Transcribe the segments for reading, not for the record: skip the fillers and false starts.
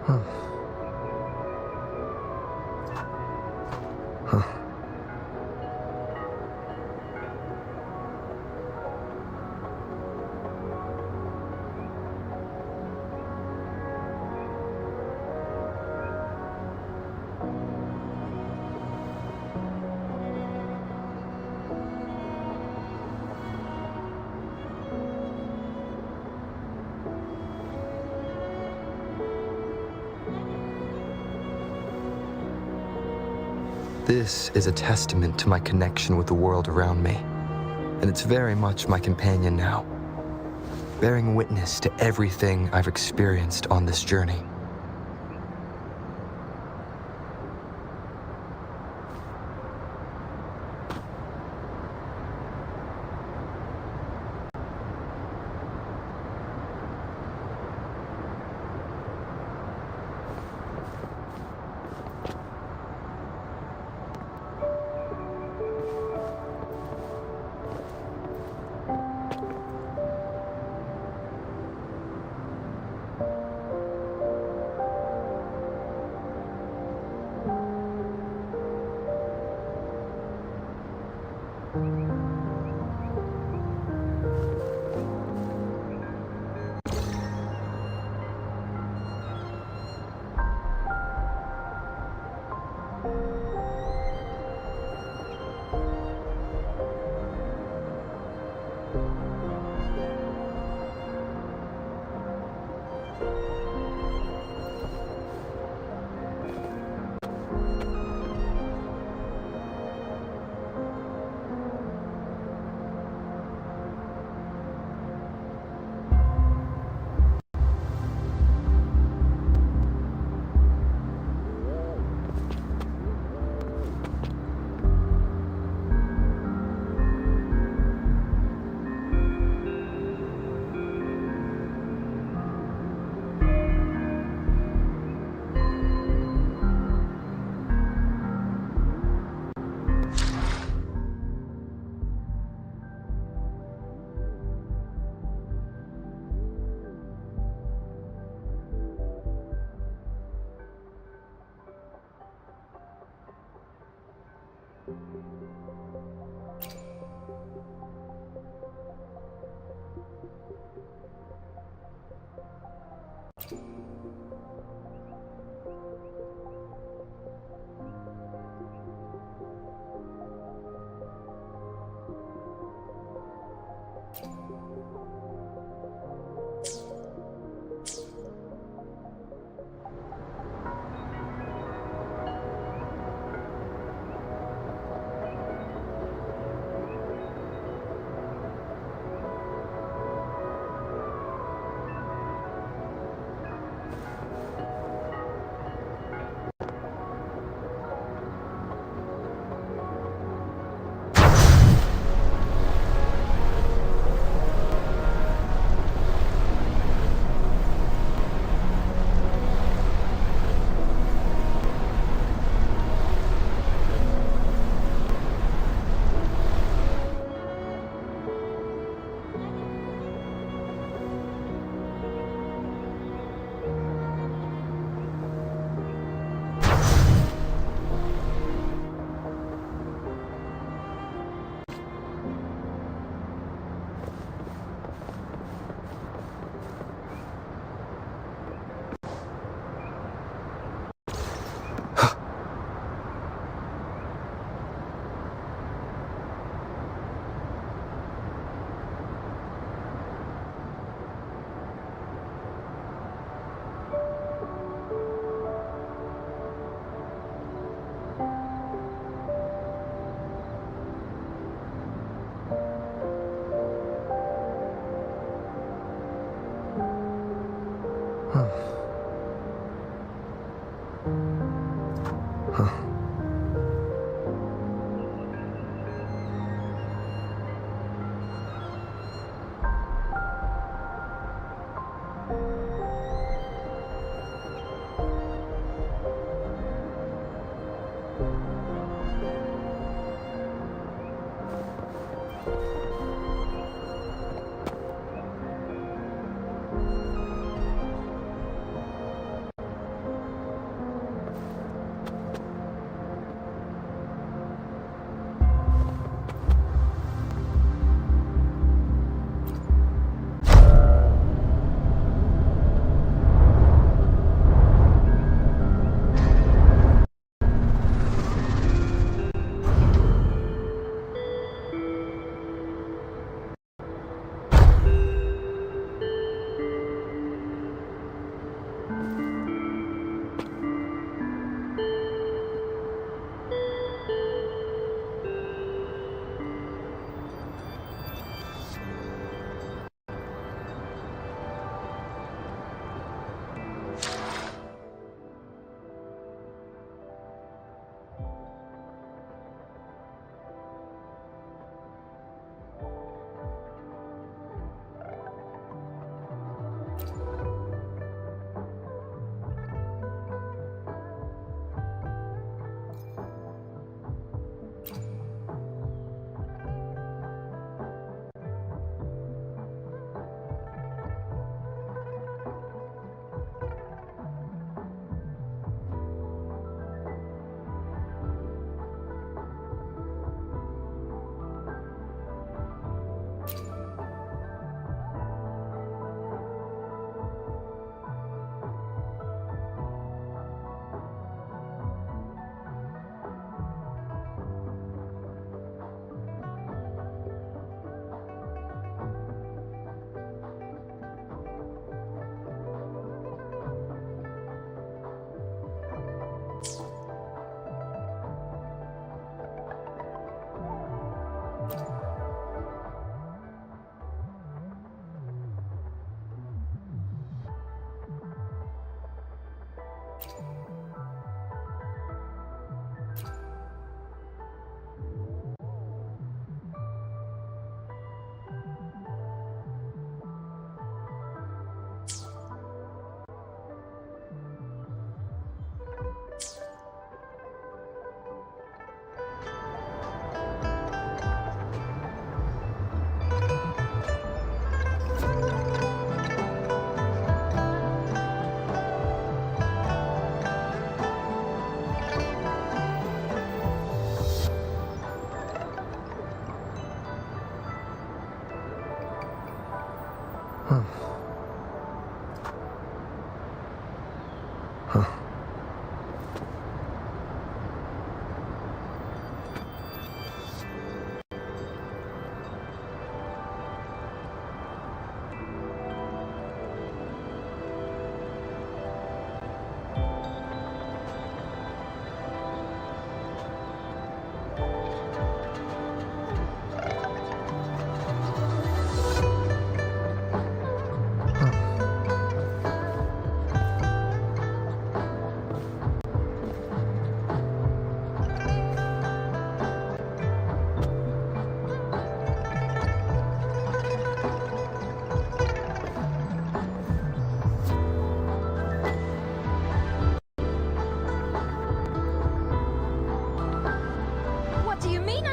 Huh. Huh. This is a testament to my connection with the world around me, and it's very much my companion now, bearing witness to everything I've experienced on this journey.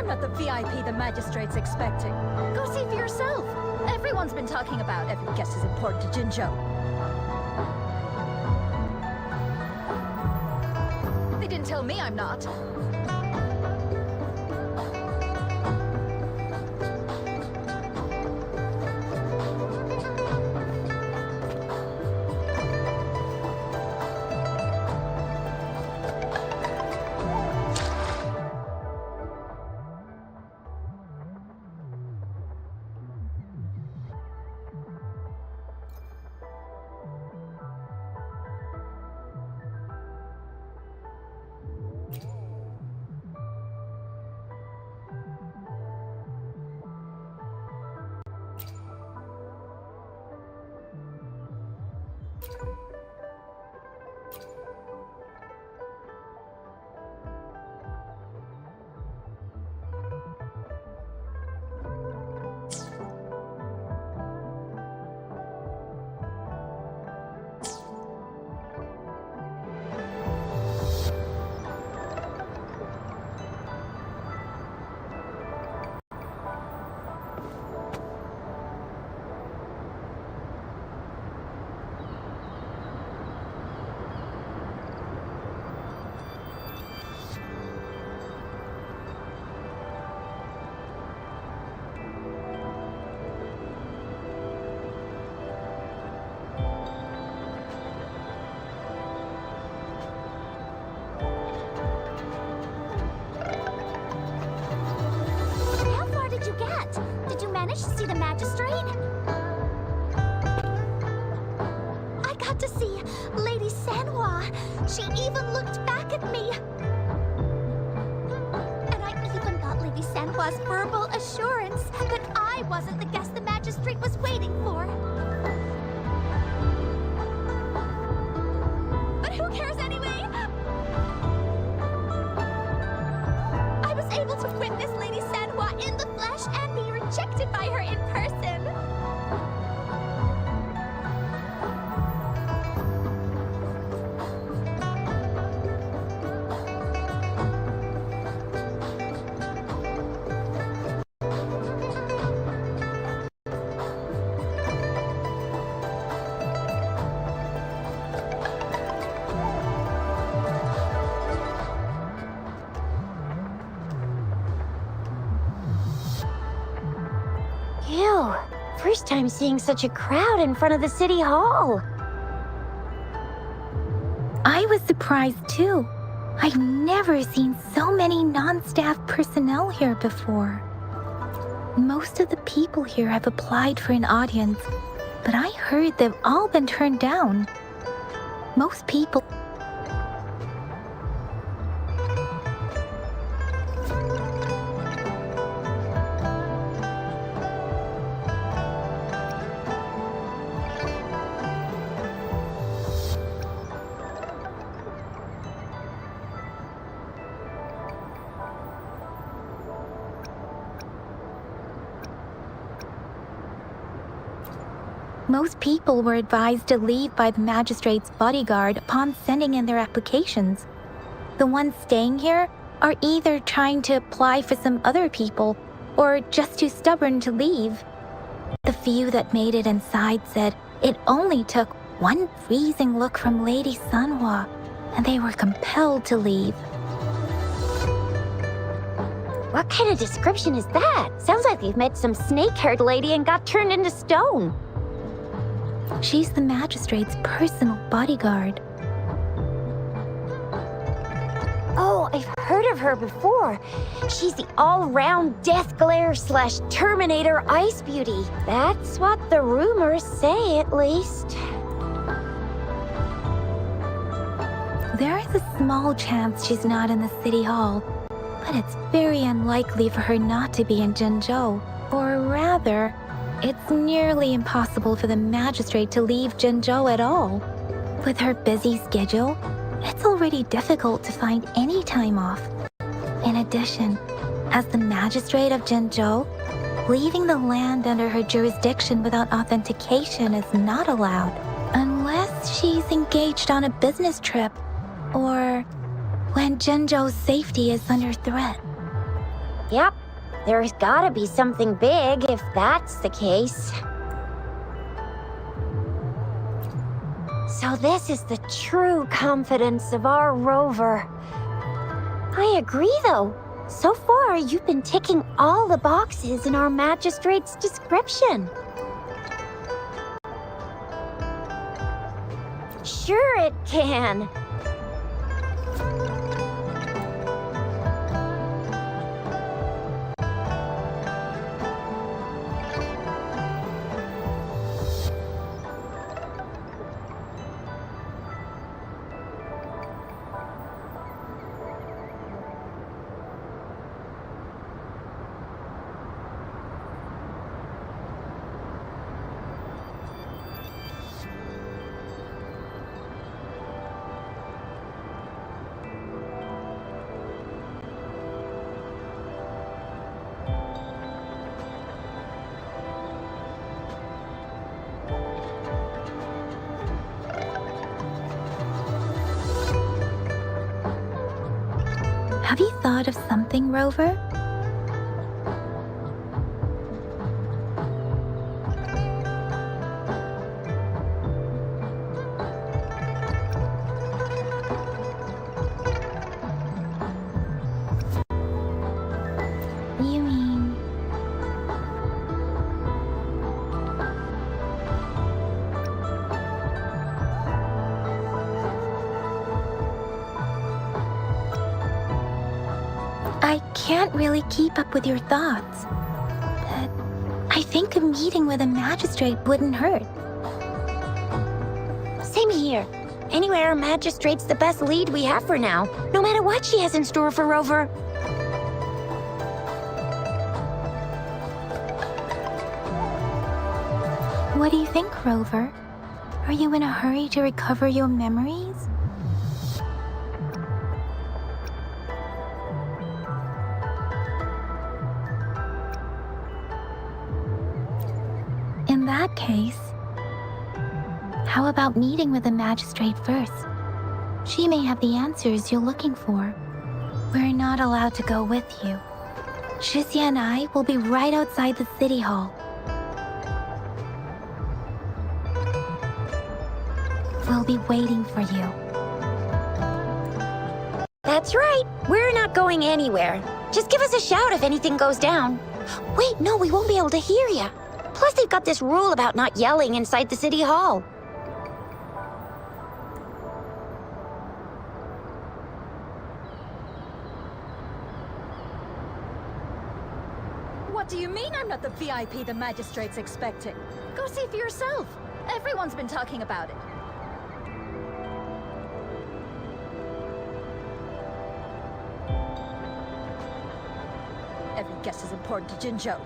Not the VIP the magistrate's expecting. Go see for yourself. Everyone's been talking about every guest is important to Jinzhou. They didn't tell me I'm not. Did you manage to see the magistrate? I got to see Lady Sanhua. She even looked back at me. And I even got Lady Sanhua's verbal assurance that I wasn't the guest the magistrate was waiting for. But who cares anyway? I was able to witness Lady Sanhua in the flesh and be rejected by her in person. Ew, first time seeing such a crowd in front of the city hall. I was surprised too. I've never seen so many non-staff personnel here before. Most of the people here have applied for an audience, but I heard they've all been turned down. Most people... Most people were advised to leave by the magistrate's bodyguard upon sending in their applications. The ones staying here are either trying to apply for some other people or just too stubborn to leave. The few that made it inside said it only took one freezing look from Lady Sanhua, and they were compelled to leave. What kind of description is that? Sounds like they've met some snake-haired lady and got turned into stone. She's the magistrate's personal bodyguard. Oh, I've heard of her before. She's the all-round death glare / Terminator ice beauty. That's what the rumors say, at least. There is a small chance she's not in the city hall, but it's very unlikely for her not to be in Jinzhou. Or rather, it's nearly impossible for the magistrate to leave Jinzhou at all. With her busy schedule, it's already difficult to find any time off. In addition, as the magistrate of Jinzhou, leaving the land under her jurisdiction without authentication is not allowed, unless she's engaged on a business trip, or when Jinzhou's safety is under threat. Yep, there's gotta be something big if that's the case. So this is the true confidence of our rover. I agree, though. So far, you've been ticking all the boxes in our magistrate's description. Sure it can. Have you thought of something, Rover? You mean... I can't really keep up with your thoughts. But I think a meeting with a magistrate wouldn't hurt. Same here. Anywhere, magistrate's the best lead we have for now, no matter what she has in store for Rover. What do you think, Rover? Are you in a hurry to recover your memories? In that case, how about meeting with the magistrate first? She may have the answers you're looking for. We're not allowed to go with you. Shixia and I will be right outside the city hall. We'll be waiting for you. That's right. We're not going anywhere. Just give us a shout if anything goes down. Wait, no, we won't be able to hear you. Plus, they've got this rule about not yelling inside the city hall. What do you mean I'm not the VIP the magistrate's expecting? Go see for yourself. Everyone's been talking about it. Every guest is important to Jinzhou.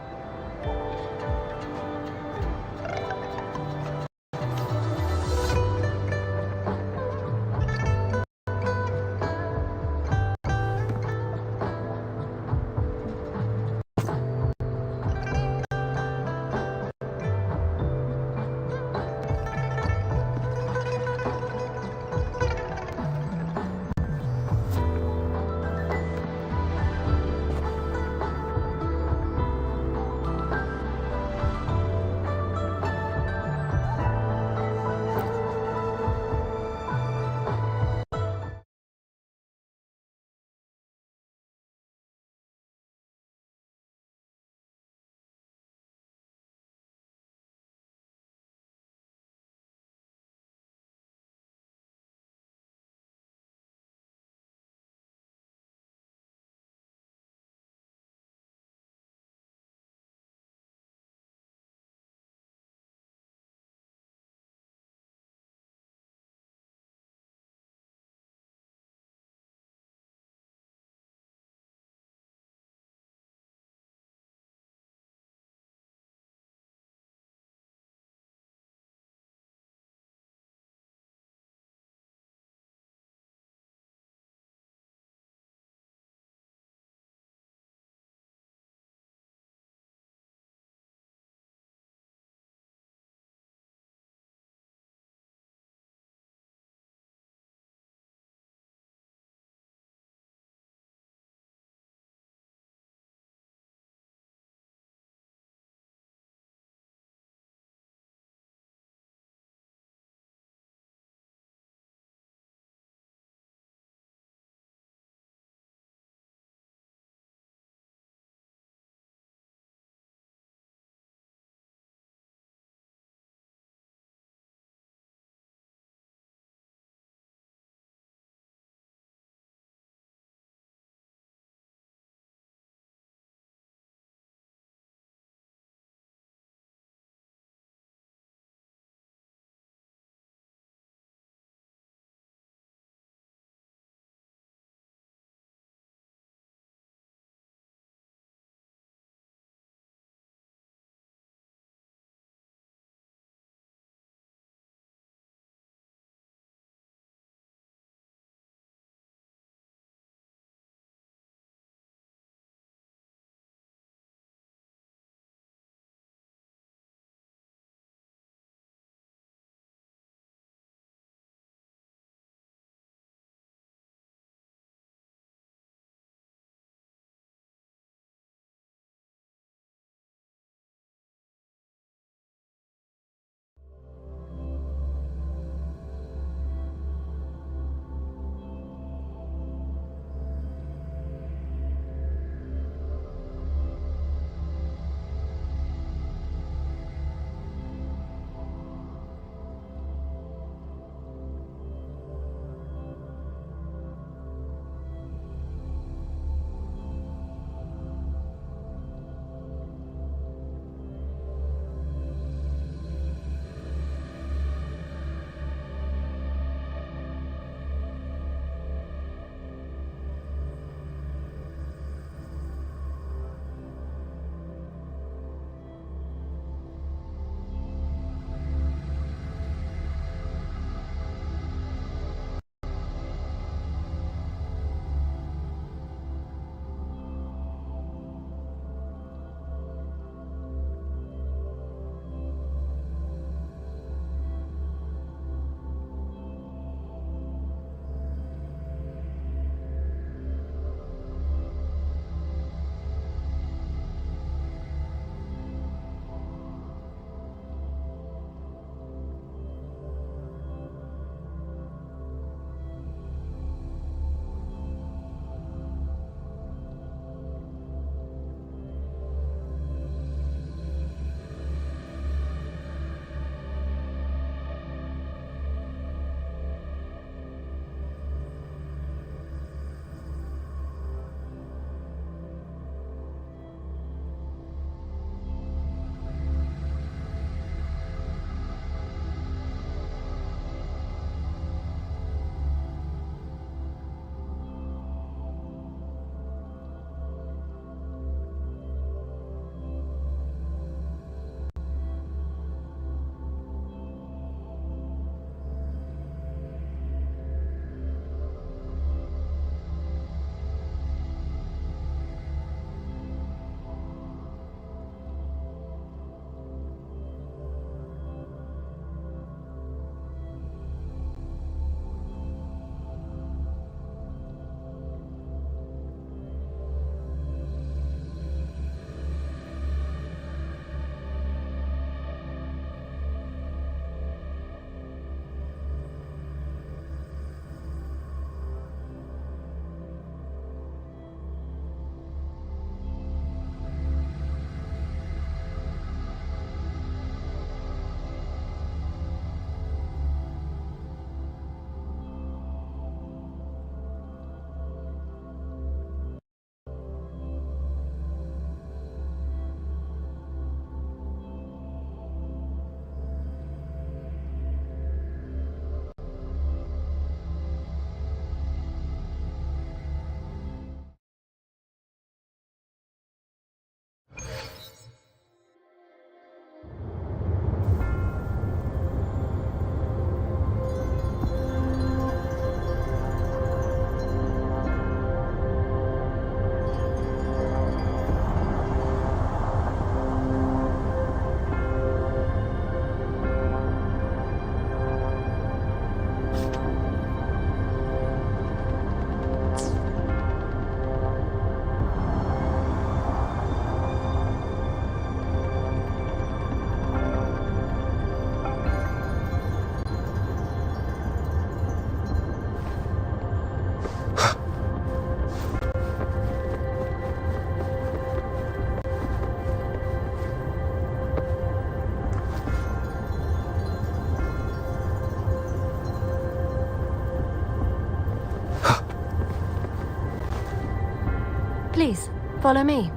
Please, follow me.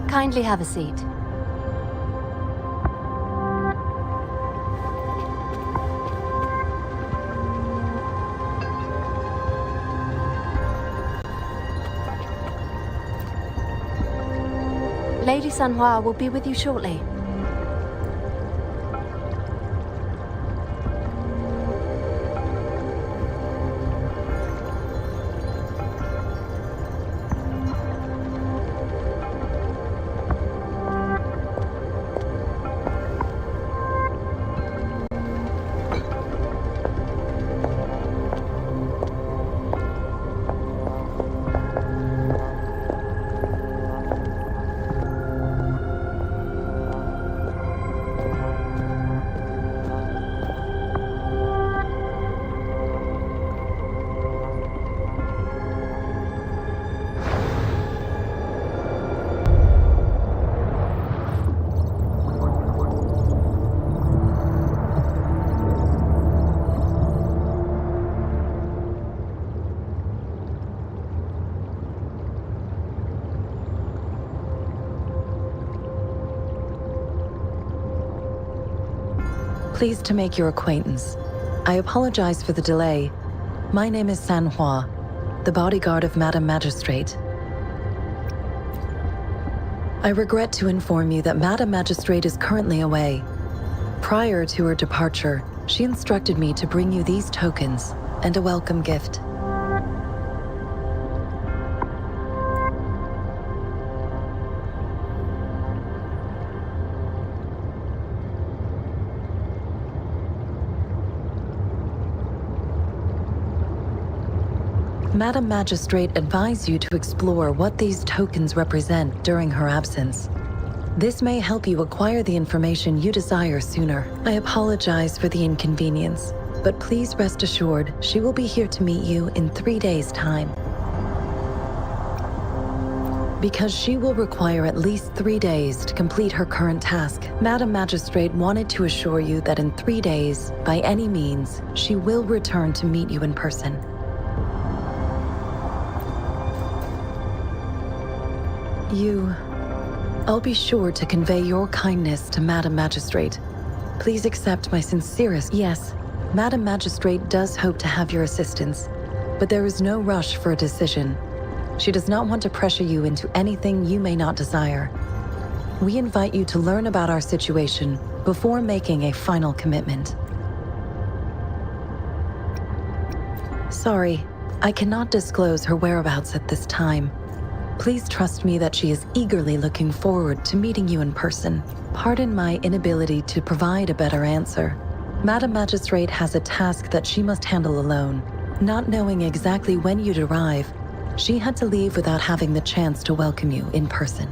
Kindly have a seat. Lady Sanhua will be with you shortly. Pleased to make your acquaintance. I apologize for the delay. My name is Sanhua, the bodyguard of Madam Magistrate. I regret to inform you that Madam Magistrate is currently away. Prior to her departure, she instructed me to bring you these tokens and a welcome gift. Madam Magistrate advised you to explore what these tokens represent during her absence. This may help you acquire the information you desire sooner. I apologize for the inconvenience, but please rest assured she will be here to meet you in 3 days' time. Because she will require at least 3 days to complete her current task, Madam Magistrate wanted to assure you that in 3 days, by any means, she will return to meet you in person. I'll be sure to convey your kindness to Madam Magistrate. Please accept my sincerest. Yes, Madam Magistrate does hope to have your assistance, but there is no rush for a decision. She does not want to pressure you into anything you may not desire. We invite you to learn about our situation before making a final commitment. Sorry, I cannot disclose her whereabouts at this time. Please trust me that she is eagerly looking forward to meeting you in person. Pardon my inability to provide a better answer. Madam Magistrate has a task that she must handle alone. Not knowing exactly when you'd arrive, she had to leave without having the chance to welcome you in person.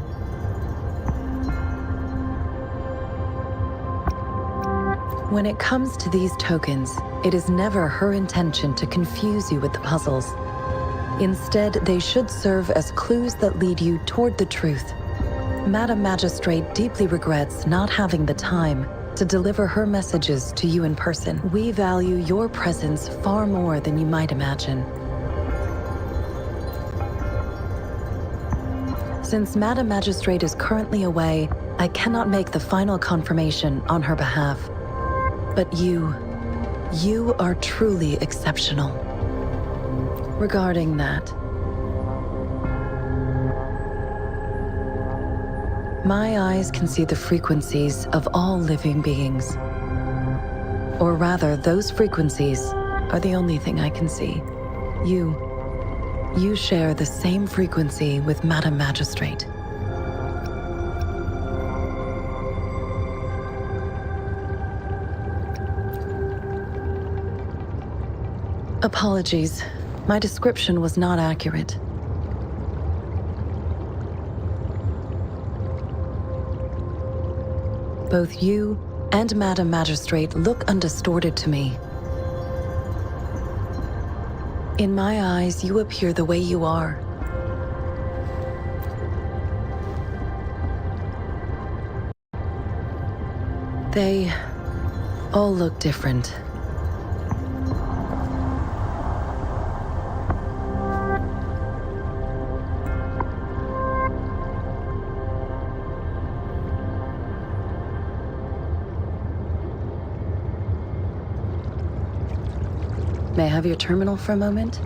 When it comes to these tokens, it is never her intention to confuse you with the puzzles. Instead, they should serve as clues that lead you toward the truth. Madam Magistrate deeply regrets not having the time to deliver her messages to you in person. We value your presence far more than you might imagine. Since Madam Magistrate is currently away, I cannot make the final confirmation on her behalf. But you are truly exceptional. Regarding that, my eyes can see the frequencies of all living beings. Or rather, those frequencies are the only thing I can see. You share the same frequency with Madam Magistrate. Apologies. My description was not accurate. Both you and Madam Magistrate look undistorted to me. In my eyes, you appear the way you are. They all look different. May I have your terminal for a moment?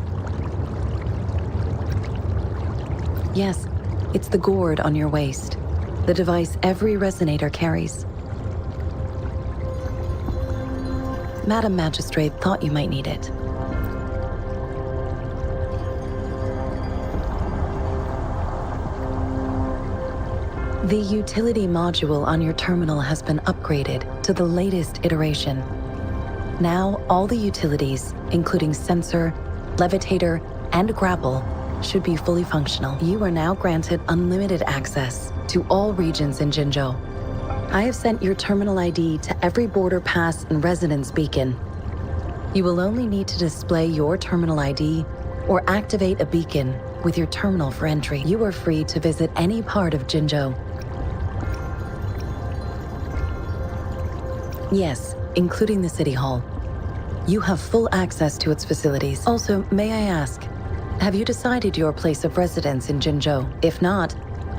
Yes, it's the gourd on your waist, the device every resonator carries. Madam Magistrate thought you might need it. The utility module on your terminal has been upgraded to the latest iteration. Now, all the utilities, including sensor, levitator, and grapple, should be fully functional. You are now granted unlimited access to all regions in Jinzhou. I have sent your terminal ID to every border pass and residence beacon. You will only need to display your terminal ID or activate a beacon with your terminal for entry. You are free to visit any part of Jinzhou. Yes, including the City Hall. You have full access to its facilities. Also, may I ask, have you decided your place of residence in Jinzhou? If not,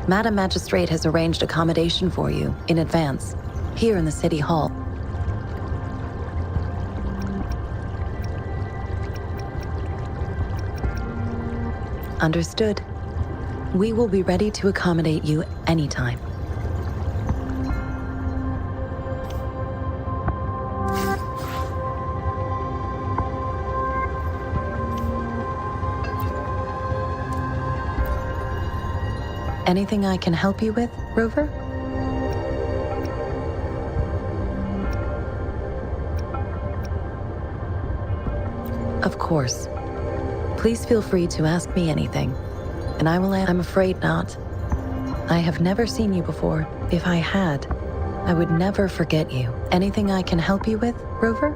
Madam Magistrate has arranged accommodation for you in advance, here in the City Hall. Understood. We will be ready to accommodate you anytime. Anything I can help you with, Rover? Of course. Please feel free to ask me anything, and I will answer. I'm afraid not. I have never seen you before. If I had, I would never forget you. Anything I can help you with, Rover?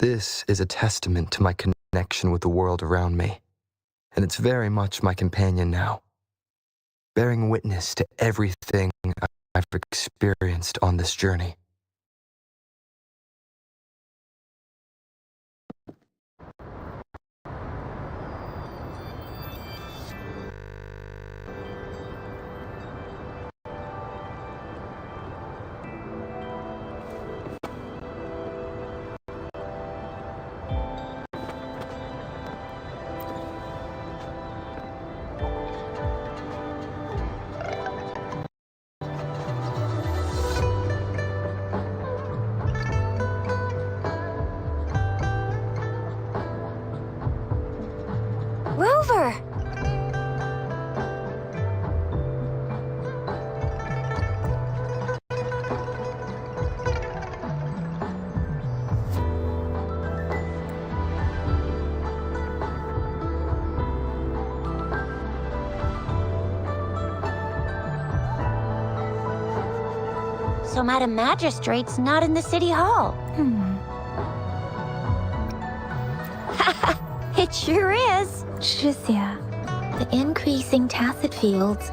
This is a testament to my connection with the world around me, and it's very much my companion now, bearing witness to everything I've experienced on this journey. Rover! So Madam Magistrate's not in the City Hall. It sure is. Jizya, the increasing tacit fields,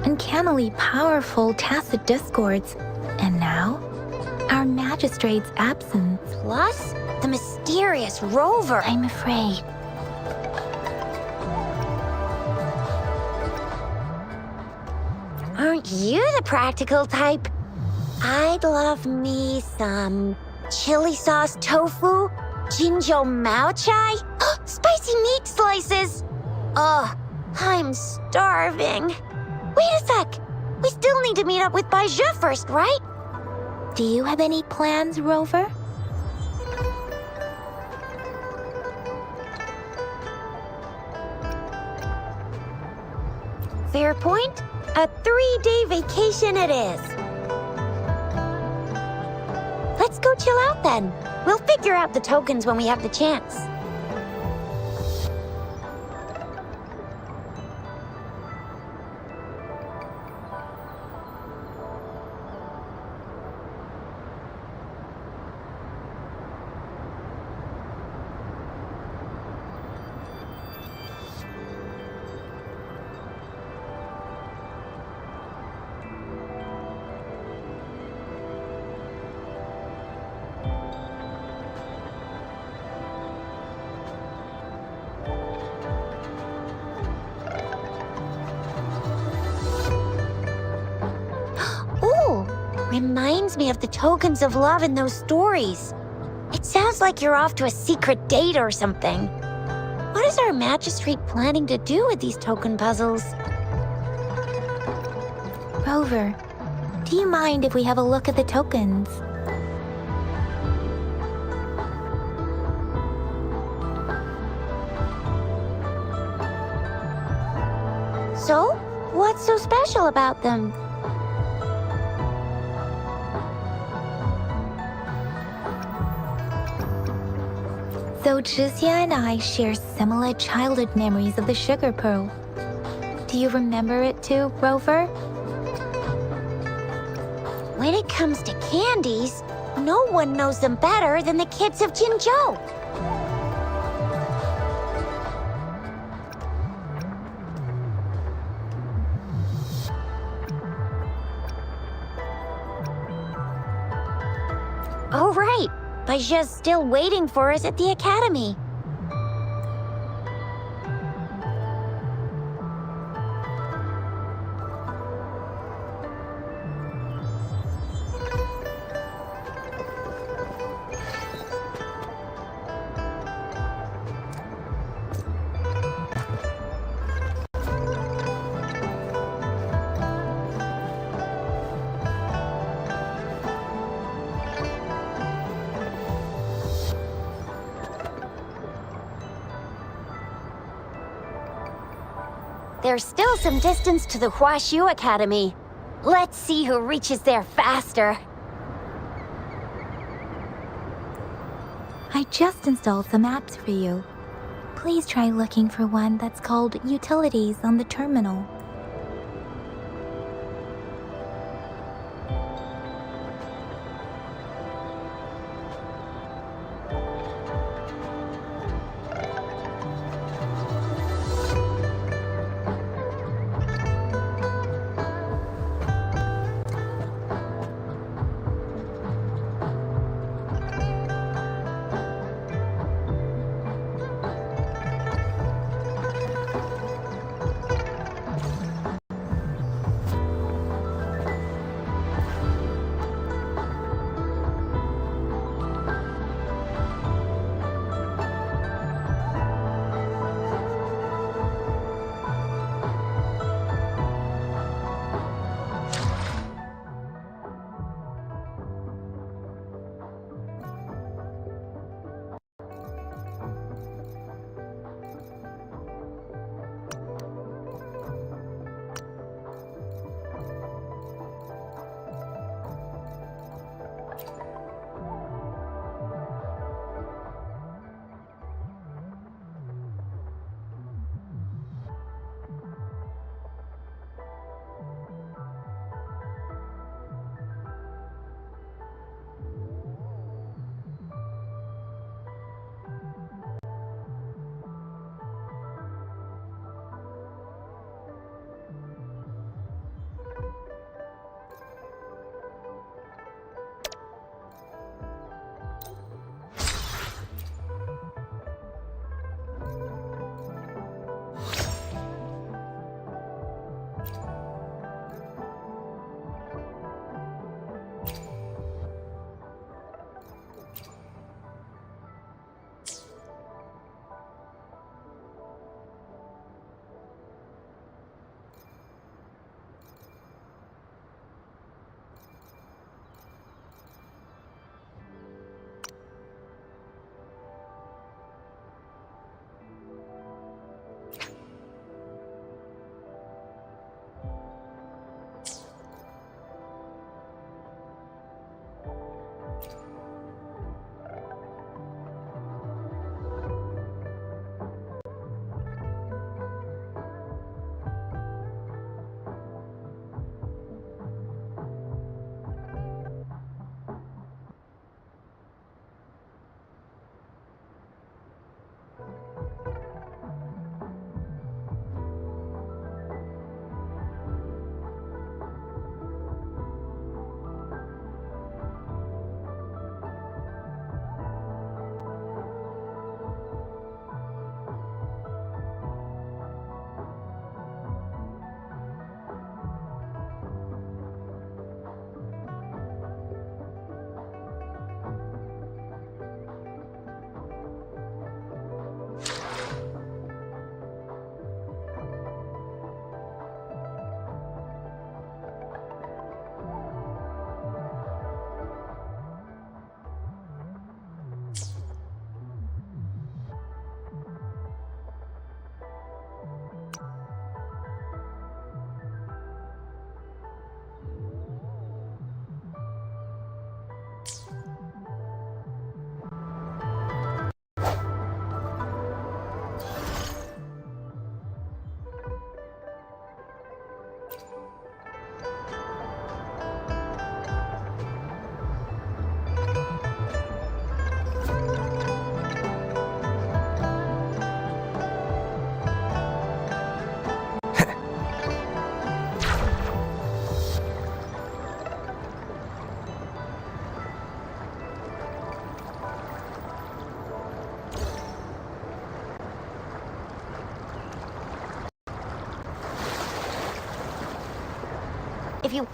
uncannily powerful tacit discords, and now, our magistrate's absence. Plus, the mysterious Rover. I'm afraid. Aren't you the practical type? I'd love me some chili sauce tofu, jinjo mao chai, spicy meat slices. Ugh, I'm starving. Wait a sec. We still need to meet up with Baija first, right? Do you have any plans, Rover? Fair point. A 3-day vacation it is. Let's go chill out then. We'll figure out the tokens when we have the chance. Reminds me of the tokens of love in those stories. It sounds like you're off to a secret date or something. What is our magistrate planning to do with these token puzzles? Rover, do you mind if we have a look at the tokens? So, what's so special about them? So Jizya and I share similar childhood memories of the sugar pearl. Do you remember it too, Rover? When it comes to candies, no one knows them better than the kids of Jinzhou. Oh, right. Baija's still waiting for us at the academy. There's still some distance to the Huaxiu Academy. Let's see who reaches there faster. I just installed some apps for you. Please try looking for one that's called Utilities on the terminal. If you...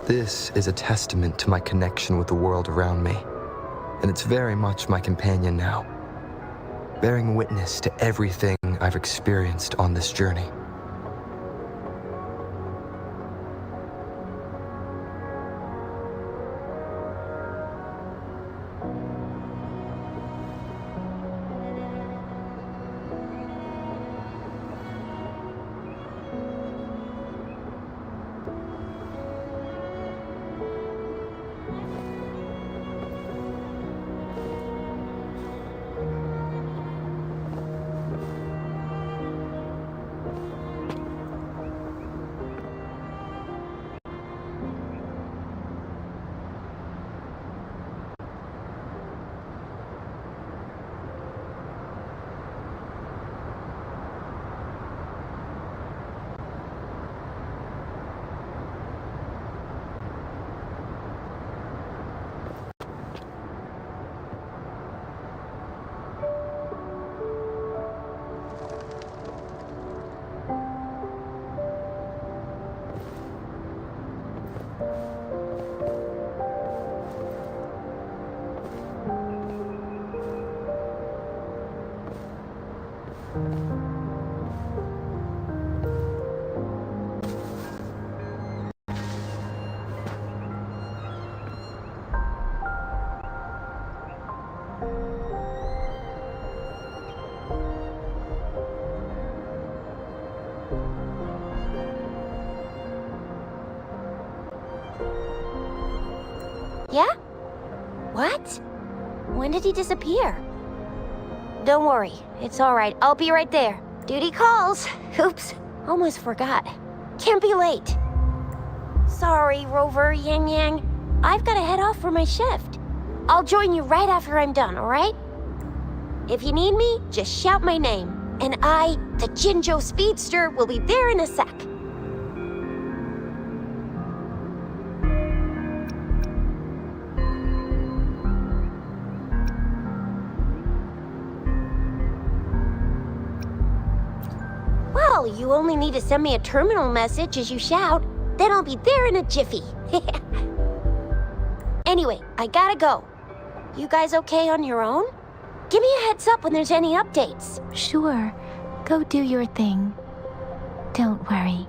This is a testament to my connection with the world around me, and it's very much my companion now, bearing witness to everything I've experienced on this journey. Yeah? What? When did he disappear? Don't worry, it's alright. I'll be right there. Duty calls. Oops, almost forgot. Can't be late. Sorry, Rover, Yang Yang. I've gotta head off for my shift. I'll join you right after I'm done, alright? If you need me, just shout my name. And I, the Jinjo Speedster, will be there in a sec. Well, you only need to send me a terminal message as you shout, then I'll be there in a jiffy. Anyway, I gotta go. You guys okay on your own? Give me a heads up when there's any updates. Sure, go do your thing. Don't worry,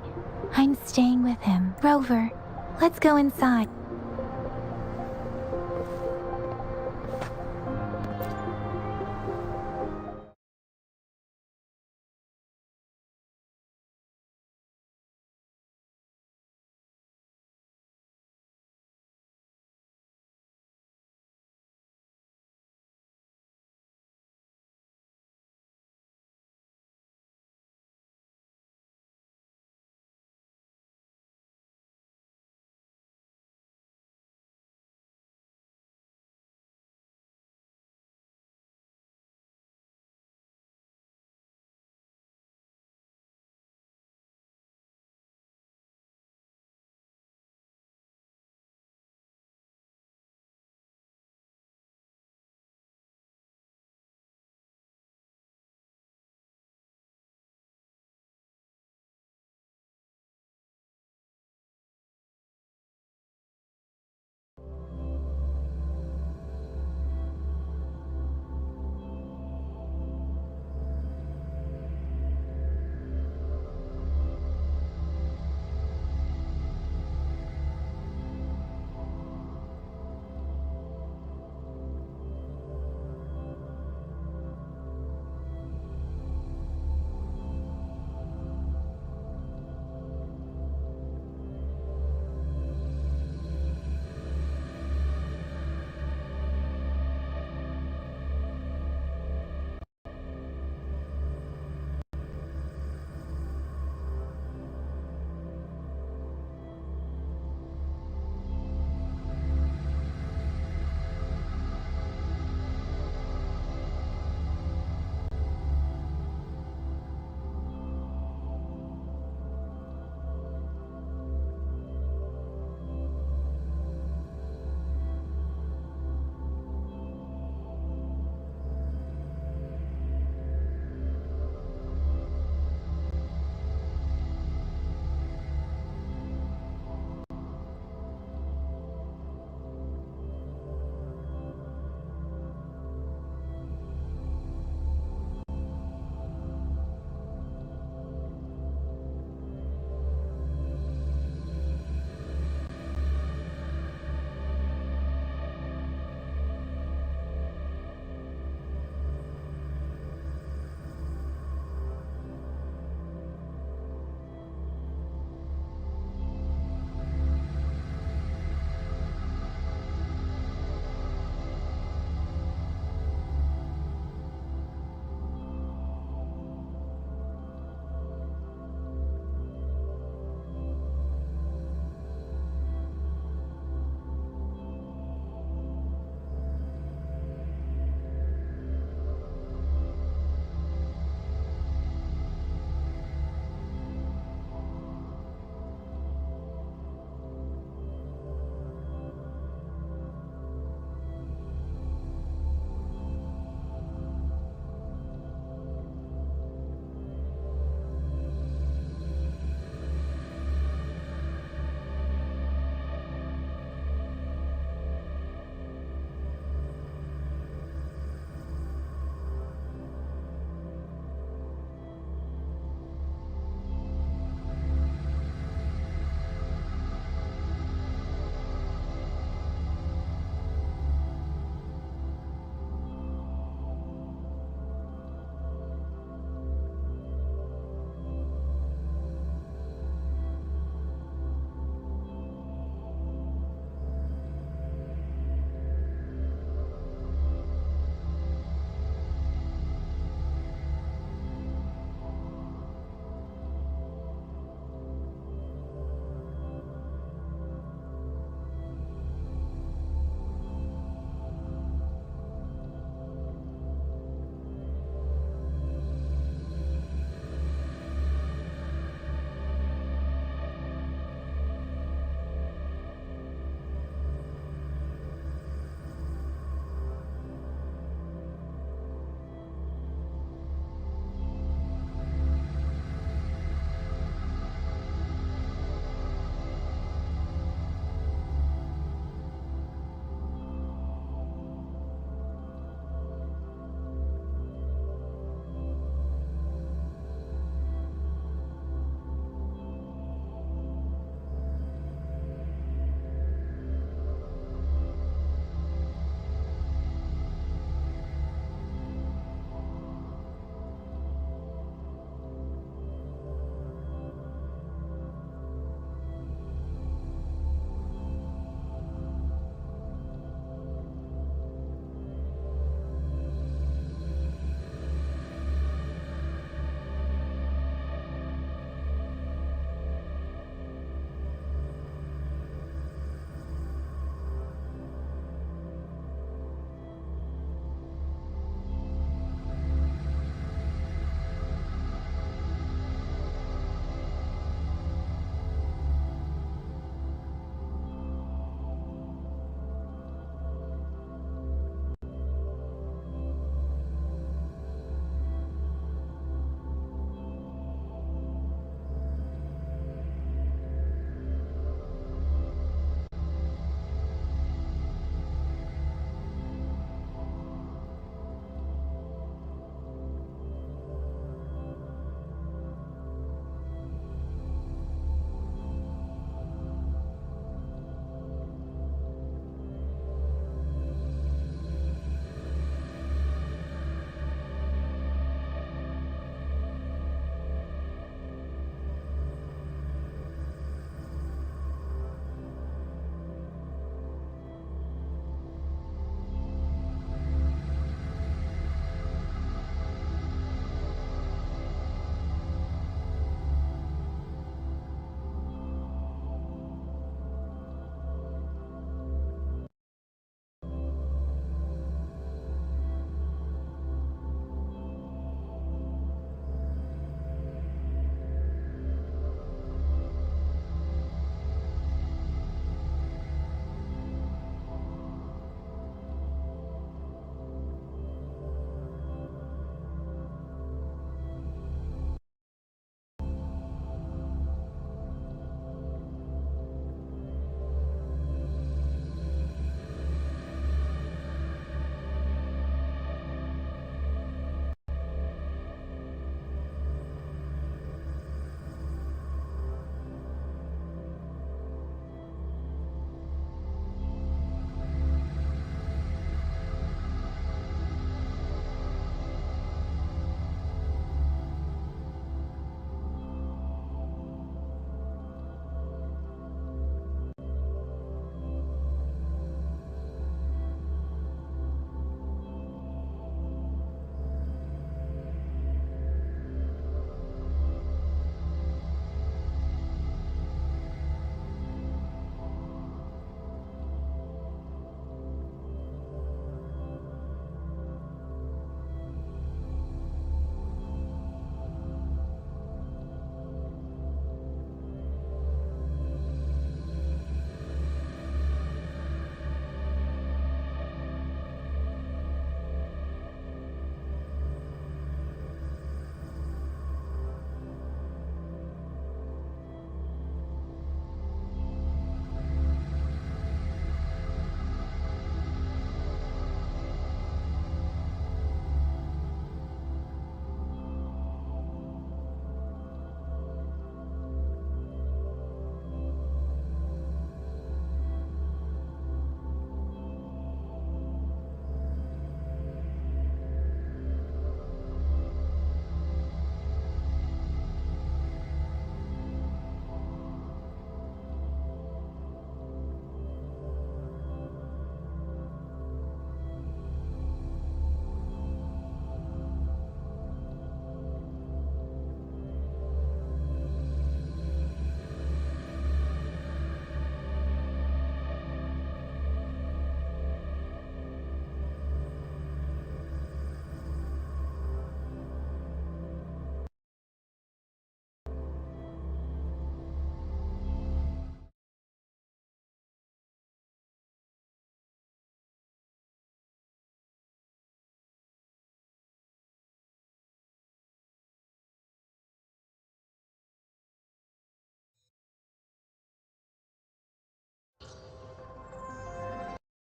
I'm staying with him. Rover, let's go inside.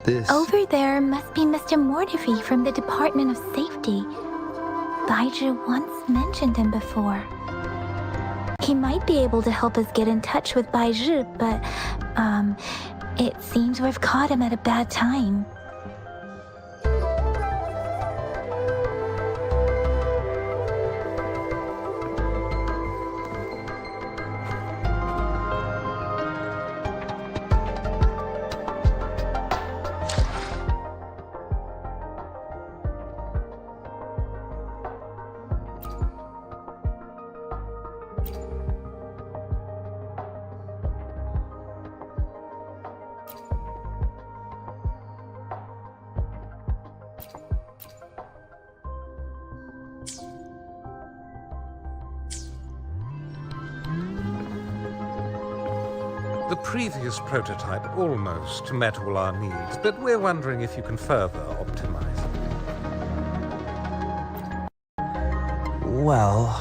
This... Over there must be Mr. Mortefi from the Department of Safety. Baiju once mentioned him before. He might be able to help us get in touch with Baiju, but, it seems we've caught him at a bad time. The previous prototype almost met all our needs, but we're wondering if you can further optimize it. Well...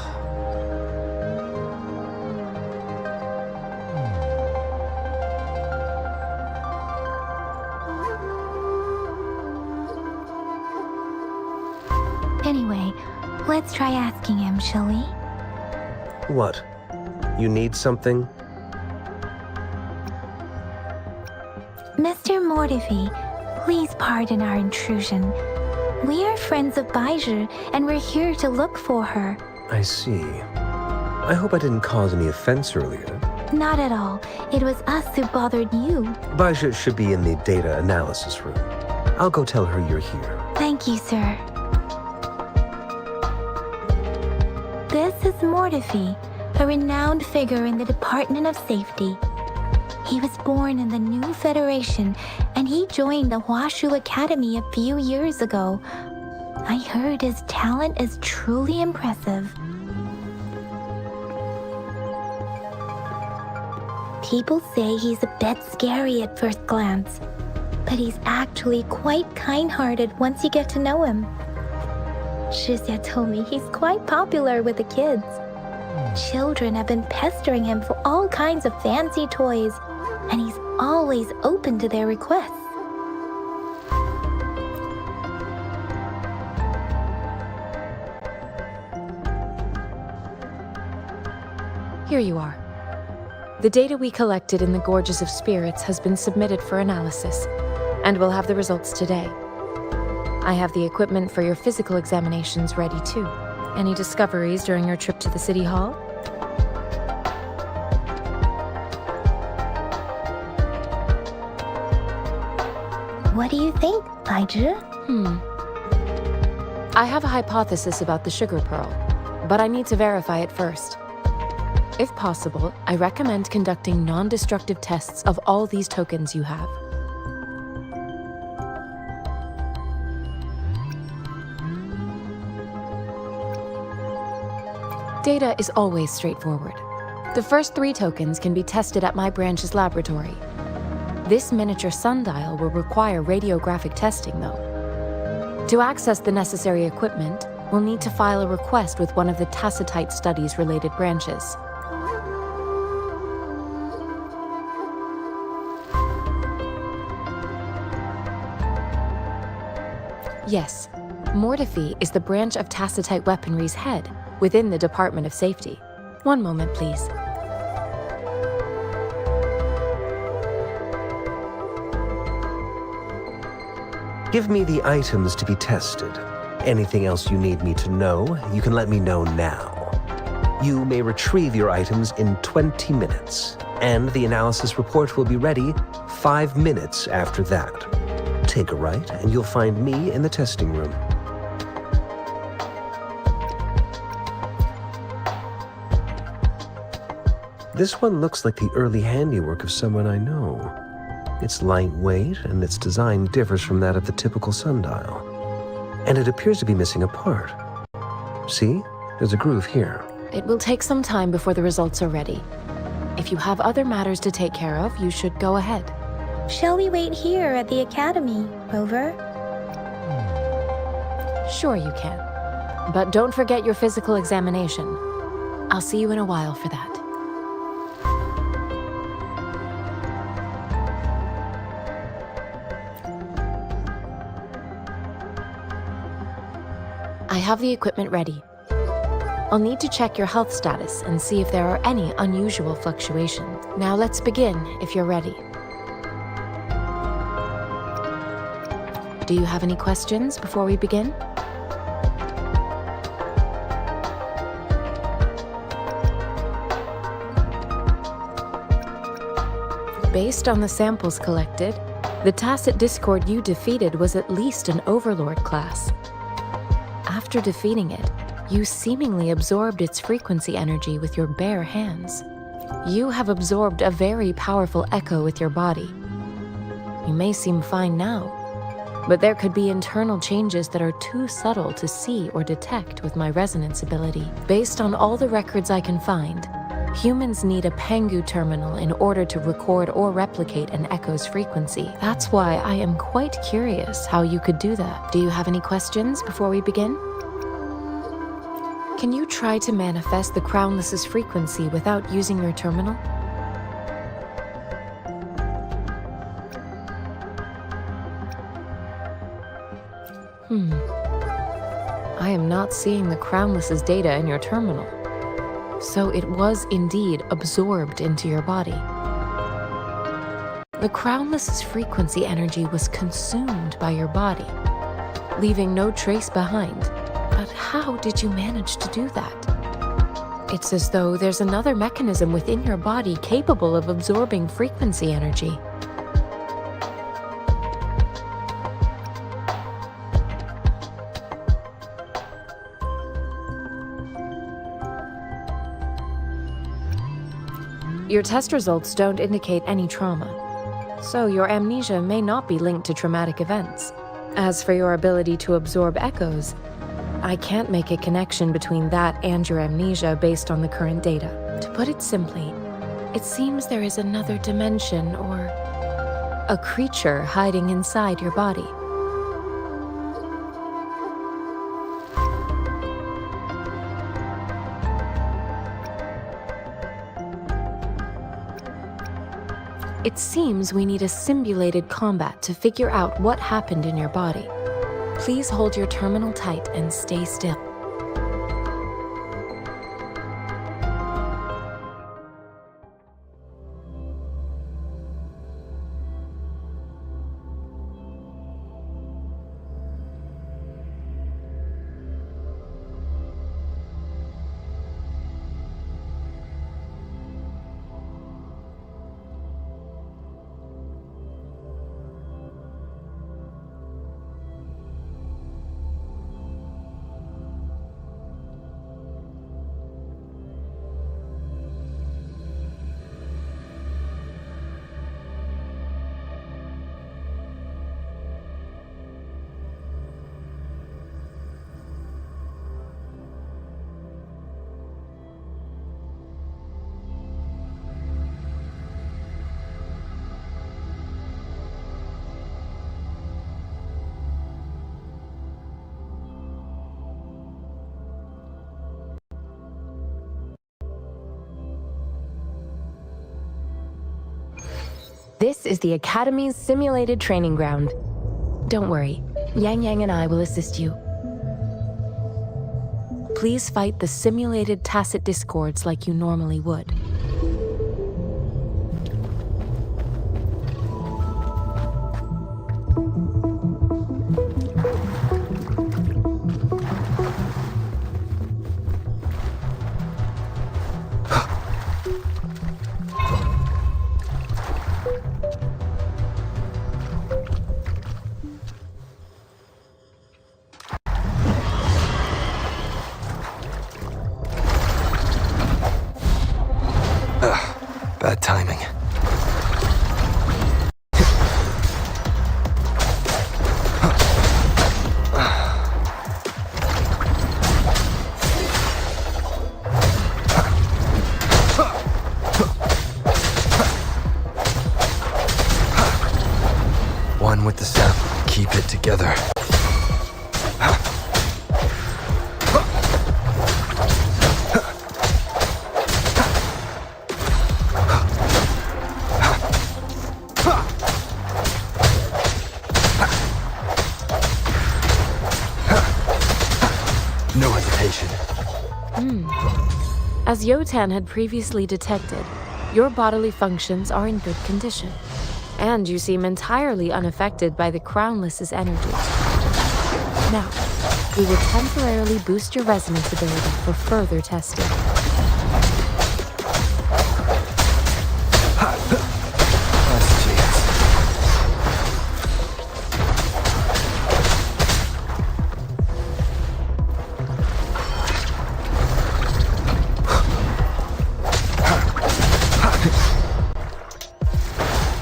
Anyway, let's try asking him, shall we? What? You need something? Mr. Mortefi, please pardon our intrusion. We are friends of Baiju, and we're here to look for her. I see. I hope I didn't cause any offense earlier. Not at all. It was us who bothered you. Baja should be in the data analysis room. I'll go tell her you're here. Thank you, sir. This is Mortefi, a renowned figure in the Department of Safety. He was born in the new Federation, and he joined the Huashu Academy a few years ago. I heard his talent is truly impressive. People say he's a bit scary at first glance, but he's actually quite kind-hearted once you get to know him. Shizia told me he's quite popular with the kids. Children have been pestering him for all kinds of fancy toys, and he's always open to their requests. Here you are. The data we collected in the Gorges of Spirits has been submitted for analysis, and we'll have the results today. I have the equipment for your physical examinations ready too. Any discoveries during your trip to the City Hall? What do you think, Baiju? I have a hypothesis about the sugar pearl, but I need to verify it first. If possible, I recommend conducting non-destructive tests of all these tokens you have. Data is always straightforward. The first 3 tokens can be tested at my branch's laboratory. This miniature sundial will require radiographic testing, though. To access the necessary equipment, we'll need to file a request with one of the Tacitite Studies-related branches. Yes, Mortefi is the branch of Tacitite Weaponry's head within the Department of Safety. One moment, please. Give me the items to be tested. Anything else you need me to know, you can let me know now. You may retrieve your items in 20 minutes, and the analysis report will be ready 5 minutes after that. Take a right, and you'll find me in the testing room. This one looks like the early handiwork of someone I know. It's lightweight, and its design differs from that of the typical sundial. And it appears to be missing a part. See? There's a groove here. It will take some time before the results are ready. If you have other matters to take care of, you should go ahead. Shall we wait here at the Academy, Rover? Sure you can. But don't forget your physical examination. I'll see you in a while for that. have the equipment ready. I'll need to check your health status and see if there are any unusual fluctuations. Now let's begin, if you're ready. Do you have any questions before we begin? Based on the samples collected, the Tacit Discord you defeated was at least an Overlord class. After defeating it, you seemingly absorbed its frequency energy with your bare hands. You have absorbed a very powerful echo with your body. You may seem fine now, but there could be internal changes that are too subtle to see or detect with my resonance ability. Based on all the records I can find, humans need a Pangu terminal in order to record or replicate an echo's frequency. That's why I am quite curious how you could do that. Do you have any questions before we begin? Can you try to manifest the Crownless's frequency without using your terminal? I am not seeing the Crownless's data in your terminal. So it was indeed absorbed into your body. The Crownless's frequency energy was consumed by your body, leaving no trace behind. But how did you manage to do that? It's as though there's another mechanism within your body capable of absorbing frequency energy. Your test results don't indicate any trauma, so your amnesia may not be linked to traumatic events. As for your ability to absorb echoes, I can't make a connection between that and your amnesia based on the current data. To put it simply, it seems there is another dimension or a creature hiding inside your body. It seems we need a simulated combat to figure out what happened in your body. Please hold your terminal tight and stay still. This is the Academy's simulated training ground. Don't worry, Yang Yang and I will assist you. Please fight the simulated Tacit Discords like you normally would. Bad timing. As Yotan had previously detected, your bodily functions are in good condition, and you seem entirely unaffected by the Crownless's energy. Now, we will temporarily boost your resonance ability for further testing. Last chance.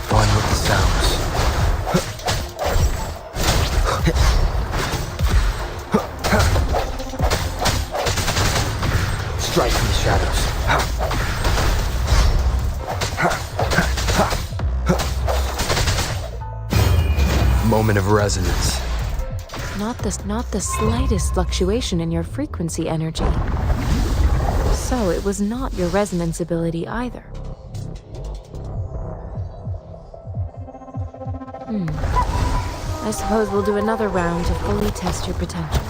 One with the sounds. Strike from the shadows. Moment of resonance. Not the slightest fluctuation in your frequency energy. So it was not your resonance ability either. I suppose we'll do another round to fully test your potential.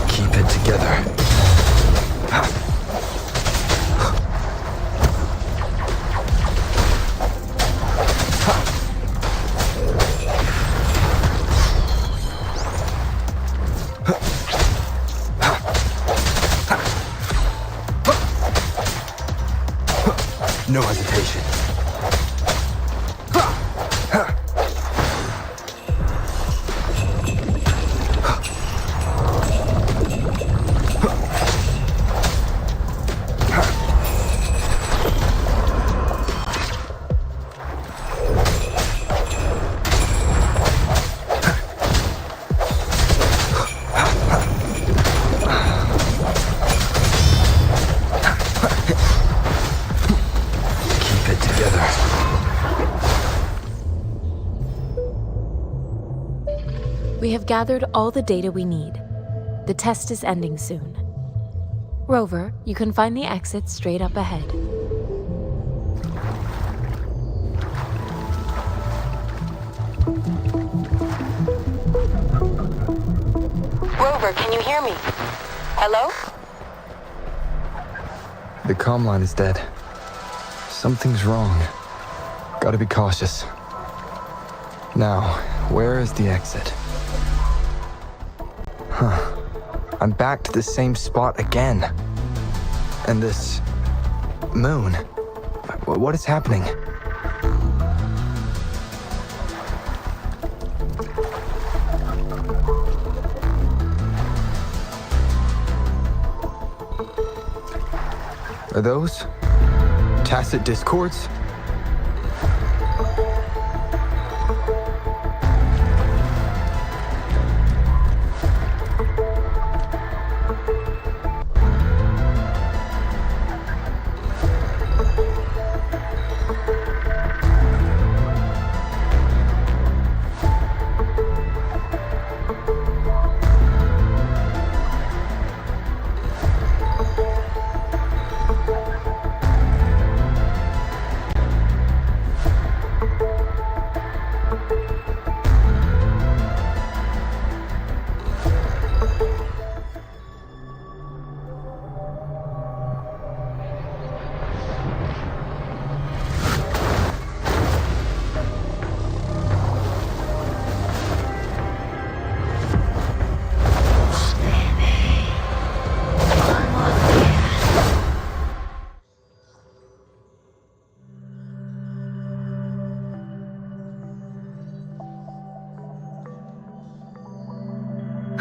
Keep it together. No hesitation. Keep it together. We have gathered all the data we need. The test is ending soon. Rover, you can find the exit straight up ahead. Rover, can you hear me? Hello? The comm line is dead. Something's wrong. Gotta be cautious. Now, where is the exit? Huh. I'm back to the same spot again. And this moon. What is happening? Are those tacit discords?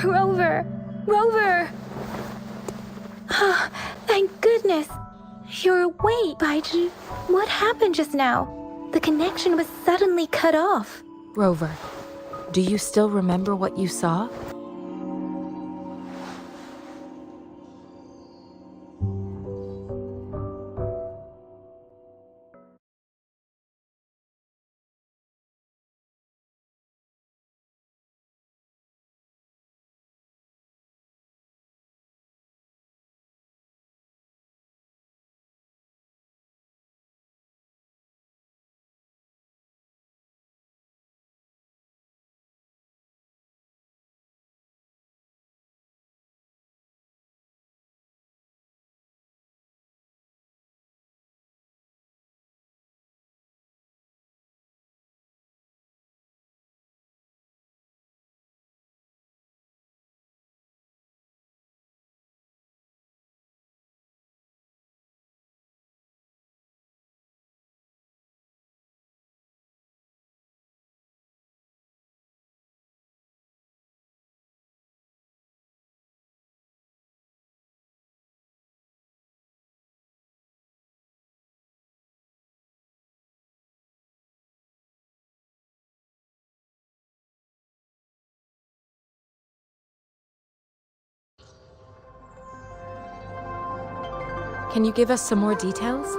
Rover! Rover! Ah, thank goodness! You're awake, Baiju. What happened just now? The connection was suddenly cut off. Rover, do you still remember what you saw? Can you give us some more details?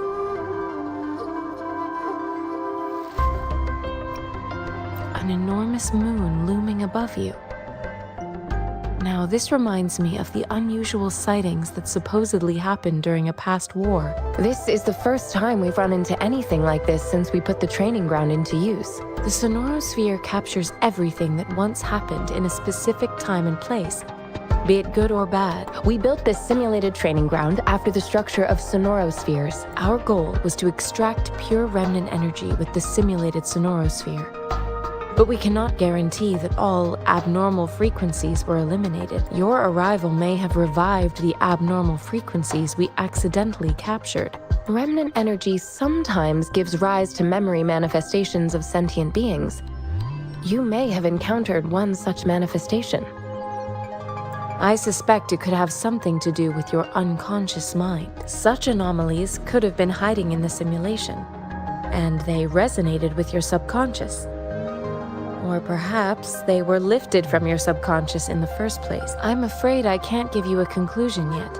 An enormous moon looming above you. Now, this reminds me of the unusual sightings that supposedly happened during a past war. This is the first time we've run into anything like this since we put the training ground into use. The sonorosphere captures everything that once happened in a specific time and place, be it good or bad. We built this simulated training ground after the structure of sonorospheres. Our goal was to extract pure remnant energy with the simulated sonorosphere. But we cannot guarantee that all abnormal frequencies were eliminated. Your arrival may have revived the abnormal frequencies we accidentally captured. Remnant energy sometimes gives rise to memory manifestations of sentient beings. You may have encountered one such manifestation. I suspect it could have something to do with your unconscious mind. Such anomalies could have been hiding in the simulation, and they resonated with your subconscious. Or perhaps they were lifted from your subconscious in the first place. I'm afraid I can't give you a conclusion yet.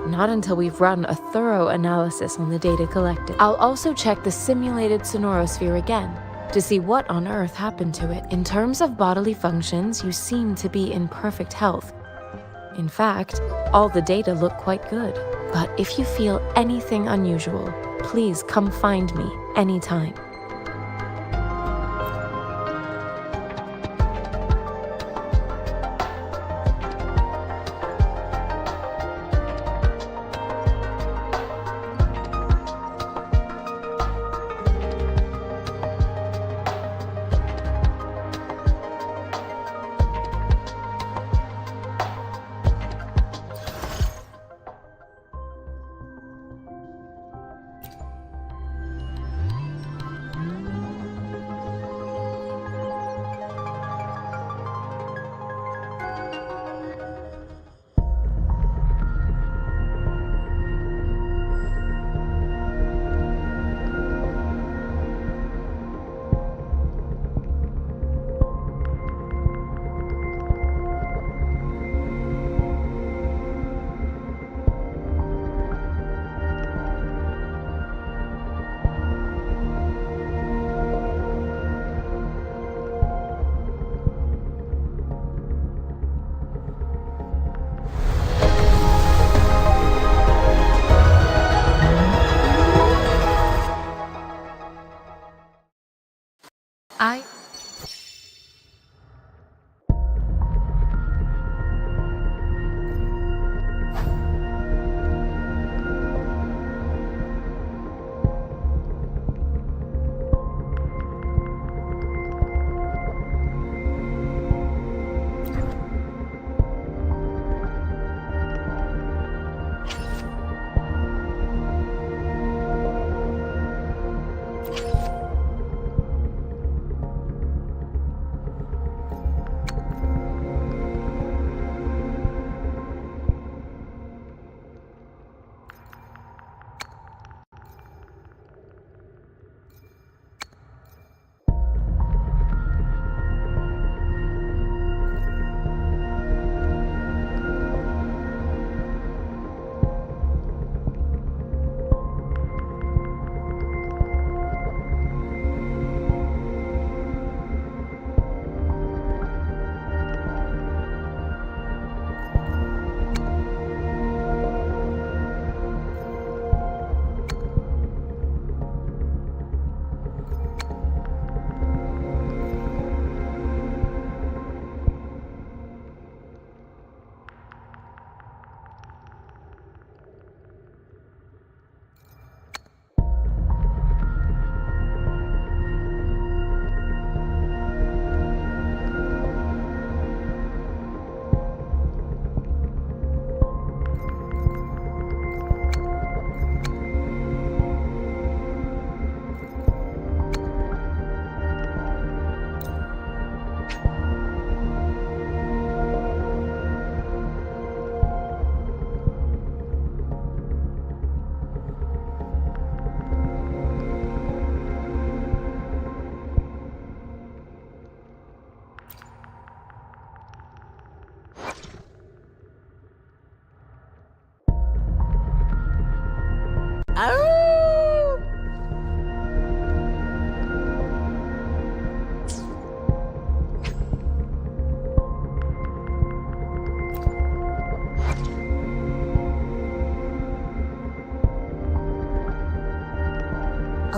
Not until we've run a thorough analysis on the data collected. I'll also check the simulated sonorosphere again to see what on earth happened to it. In terms of bodily functions, you seem to be in perfect health. In fact, all the data look quite good. But if you feel anything unusual, please come find me anytime.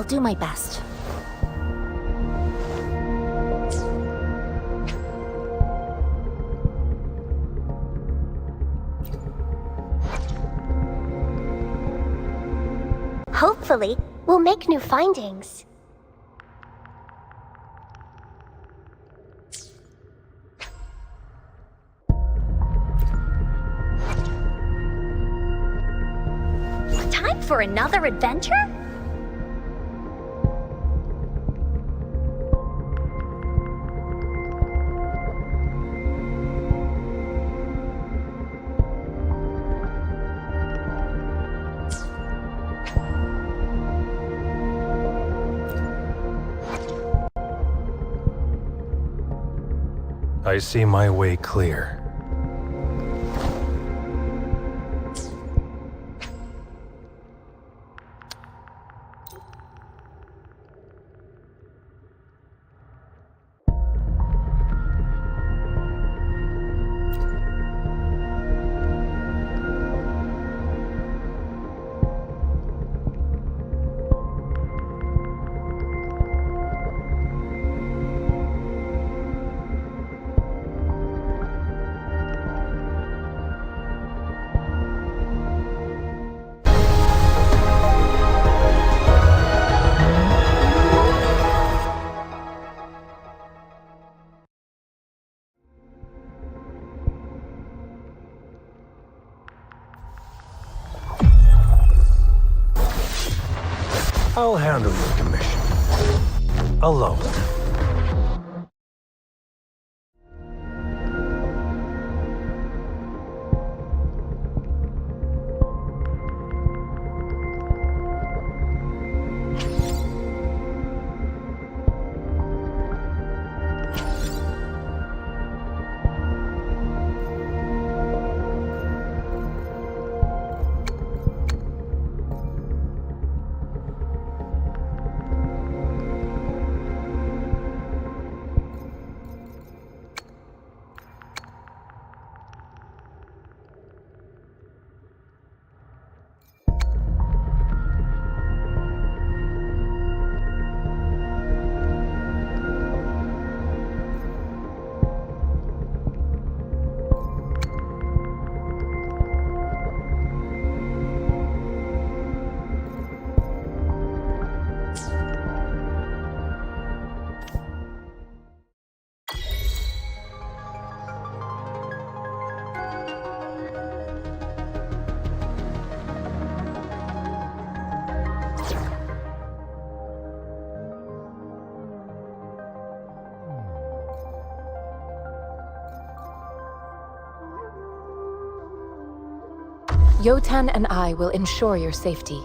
I'll do my best. Hopefully, we'll make new findings. Time for another adventure? I see my way clear. I'll handle your commission. Alone. Yotan and I will ensure your safety.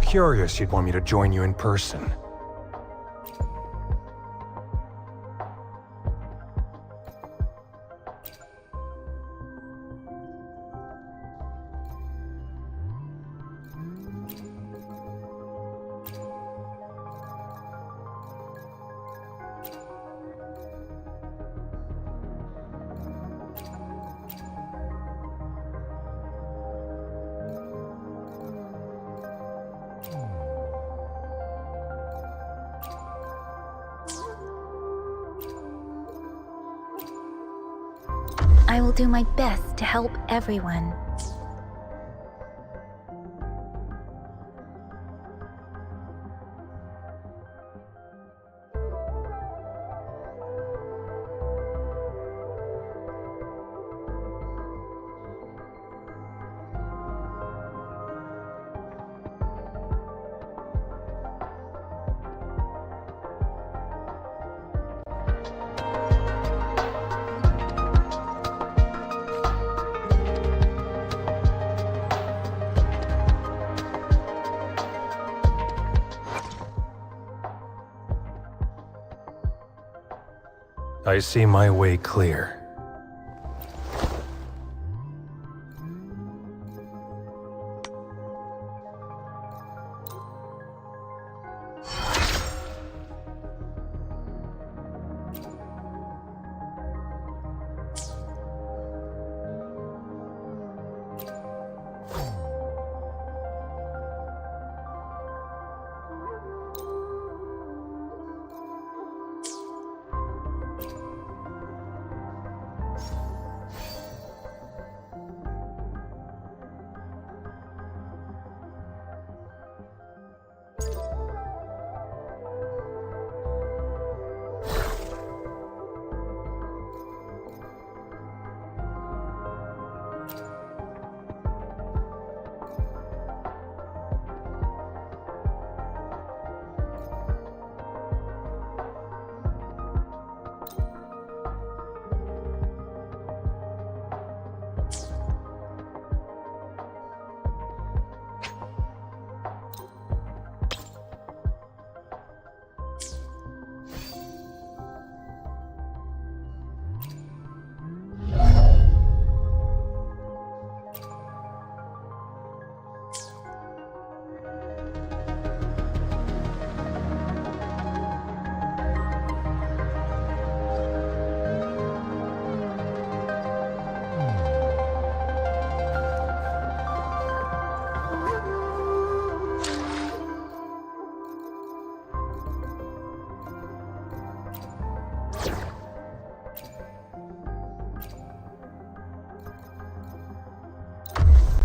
Curious you'd want me to join you in person. I will do my best to help everyone. I see my way clear.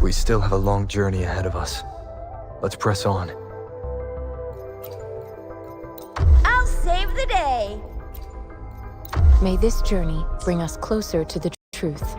We still have a long journey ahead of us. Let's press on. I'll save the day! May this journey bring us closer to the truth.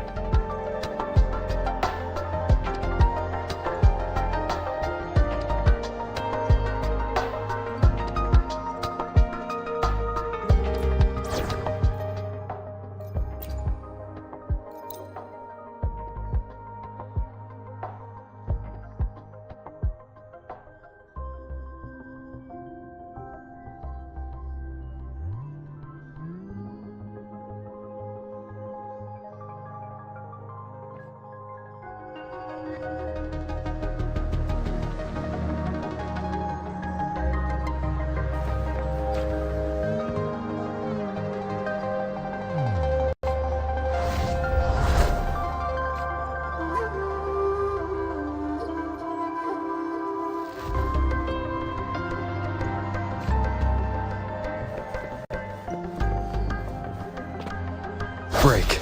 Break.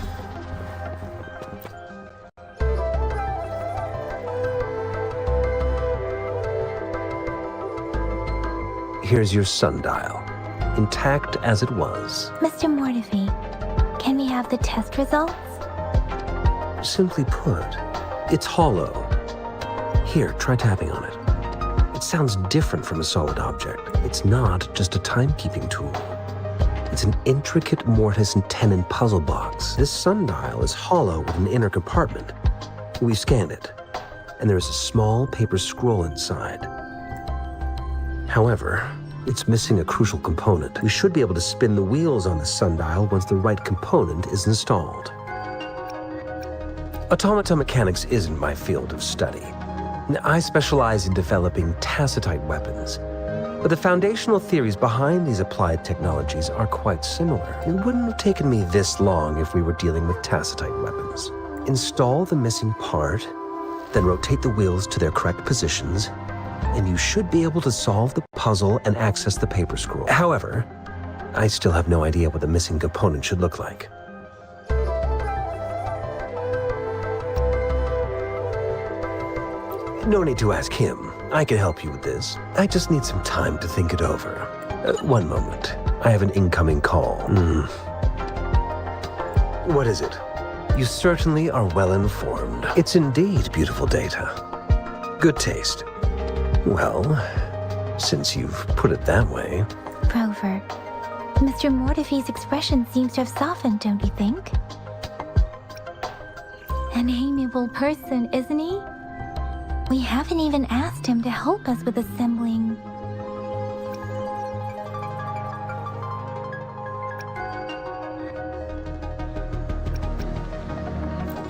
Here's your sundial, intact as it was. Mr. Mortefi, can we have the test results? Simply put, it's hollow. Here, try tapping on it. It sounds different from a solid object. It's not just a timekeeping tool. It's an intricate mortise and tenon puzzle box. This sundial is hollow with an inner compartment. We scanned it, and there is a small paper scroll inside. However, it's missing a crucial component. We should be able to spin the wheels on the sundial once the right component is installed. Automata mechanics isn't my field of study. I specialize in developing tacitite weapons, but the foundational theories behind these applied technologies are quite similar. It wouldn't have taken me this long if we were dealing with tacitite weapons. Install the missing part, then rotate the wheels to their correct positions, and you should be able to solve the puzzle and access the paper scroll. However, I still have no idea what the missing component should look like. No need to ask him. I can help you with this. I just need some time to think it over. One moment. I have an incoming call. What is it? You certainly are well informed. It's indeed beautiful data. Good taste. Well, since you've put it that way. Rover, Mr. Mortefi's expression seems to have softened, don't you think? An amiable person, isn't he? We haven't even asked him to help us with assembling.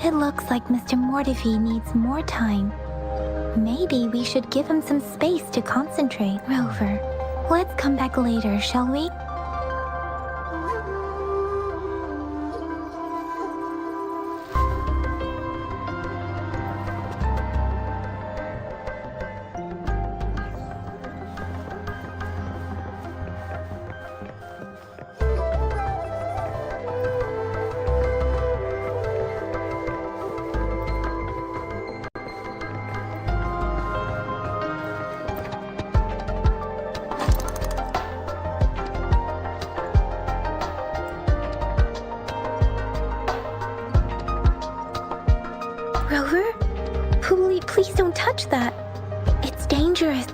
It looks like Mr. Mortefi needs more time. Maybe we should give him some space to concentrate. Rover, let's come back later, shall we? Rover? Please don't touch that. It's dangerous.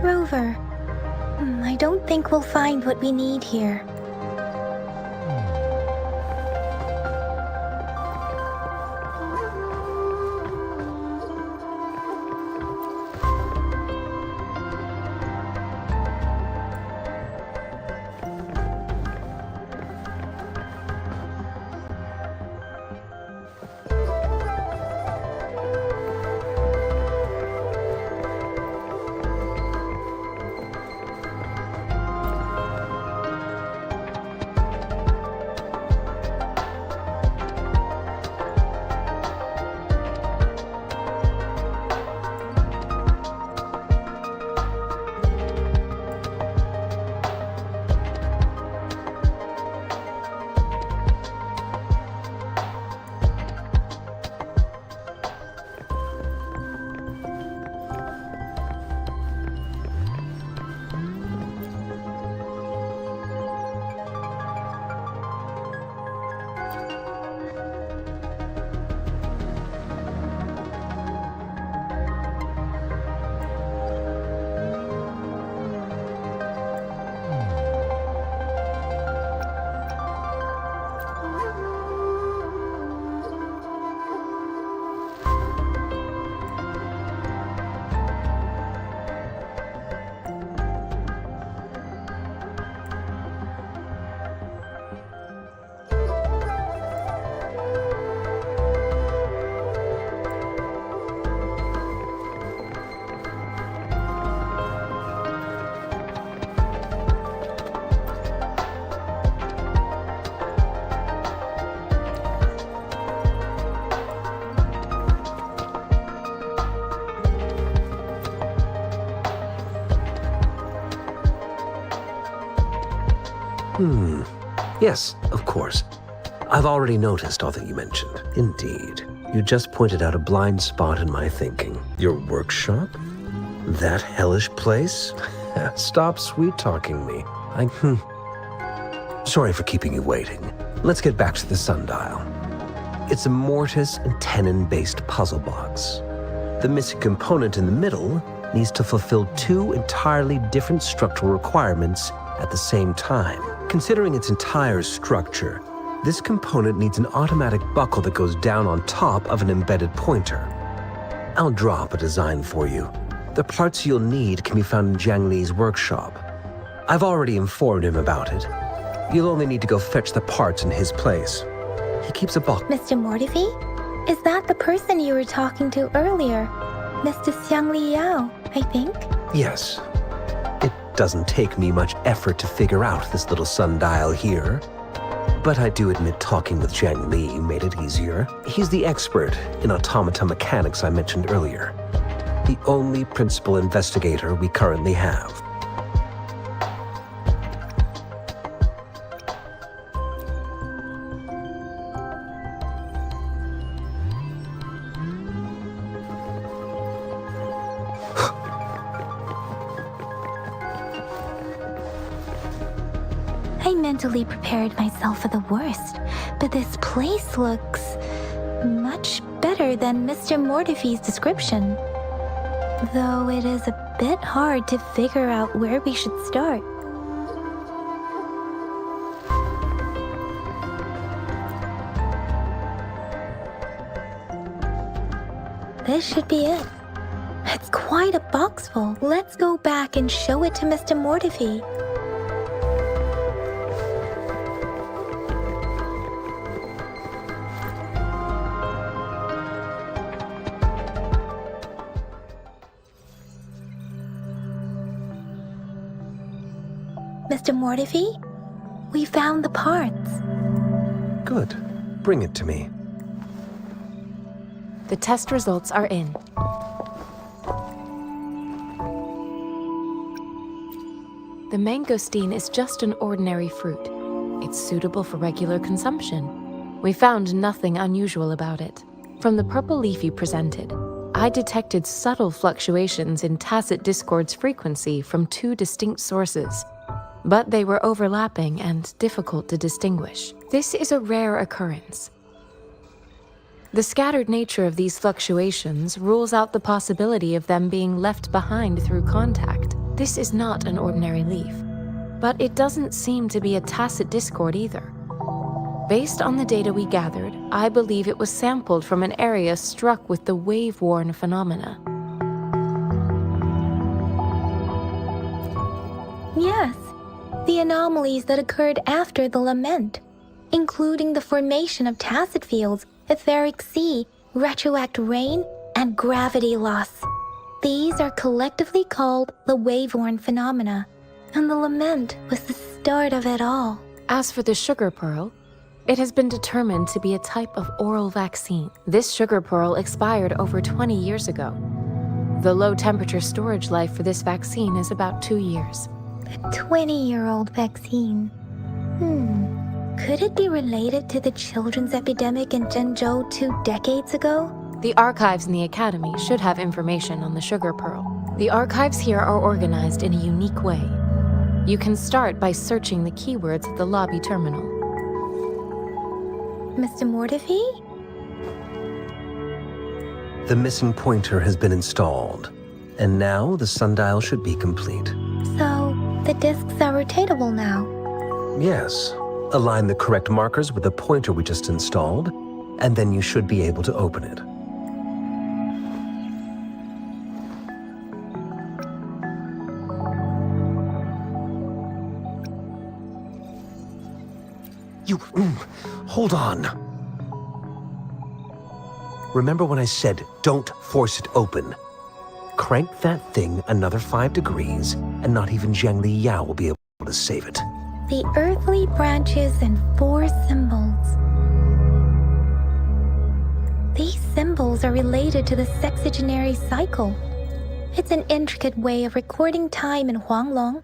Rover, I don't think we'll find what we need here. Yes, of course. I've already noticed all that you mentioned. Indeed. You just pointed out a blind spot in my thinking. Your workshop? That hellish place? Stop sweet-talking me. Sorry for keeping you waiting. Let's get back to the sundial. It's a mortise and tenon-based puzzle box. The missing component in the middle needs to fulfill two entirely different structural requirements at the same time. Considering its entire structure, this component needs an automatic buckle that goes down on top of an embedded pointer. I'll drop a design for you. The parts you'll need can be found in Jiang Li's workshop. I've already informed him about it. You'll only need to go fetch the parts in his place. He keeps a box. Mr. Mortefi? Is that the person you were talking to earlier? Mr. Xiang Li Yao, I think? Yes. It doesn't take me much effort to figure out this little sundial here. But I do admit talking with Jiang Li made it easier. He's the expert in automata mechanics I mentioned earlier. The only principal investigator we currently have. I mentally prepared myself for the worst, but this place looks much better than Mr. Mortefi's description. Though it is a bit hard to figure out where we should start. This should be it. It's quite a box full. Let's go back and show it to Mr. Mortefi. Mr. Mortefi, we found the parts. Good. Bring it to me. The test results are in. The mangosteen is just an ordinary fruit. It's suitable for regular consumption. We found nothing unusual about it. From the purple leaf you presented, I detected subtle fluctuations in tacit discord's frequency from two distinct sources, but they were overlapping and difficult to distinguish. This is a rare occurrence. The scattered nature of these fluctuations rules out the possibility of them being left behind through contact. This is not an ordinary leaf, but it doesn't seem to be a tacit discord either. Based on the data we gathered, I believe it was sampled from an area struck with the wave-worn phenomena. Yes, the anomalies that occurred after the lament, including the formation of tacit fields, etheric sea, retroact rain, and gravity loss. These are collectively called the wave-worn phenomena, and the lament was the start of it all. As for the sugar pearl, it has been determined to be a type of oral vaccine. This sugar pearl expired over 20 years ago. The low-temperature storage life for this vaccine is about 2 years. A 20-year-old vaccine. Could it be related to the children's epidemic in Zhengzhou 2 decades ago? The archives in the Academy should have information on the sugar pearl. The archives here are organized in a unique way. You can start by searching the keywords at the lobby terminal. Mr. Mortefi? The missing pointer has been installed, and now the sundial should be complete. So, the discs are rotatable now. Yes. Align the correct markers with the pointer we just installed, and then you should be able to open it. Hold on. Remember when I said, don't force it open? Crank that thing another 5 degrees, and not even Zhengli Yao will be able to save it. The earthly branches and 4 symbols. These symbols are related to the sexagenary cycle. It's an intricate way of recording time in Huanglong.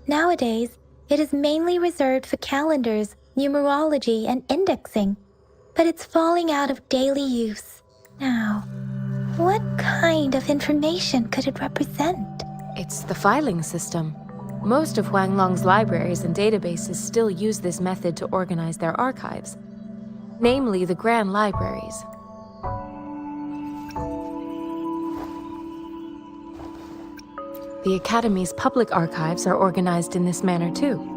Nowadays, it is mainly reserved for calendars, numerology, and indexing, but it's falling out of daily use. Now, what kind of information could it represent? It's the filing system. Most of Huanglong's libraries and databases still use this method to organize their archives, namely the Grand Libraries. The Academy's public archives are organized in this manner too.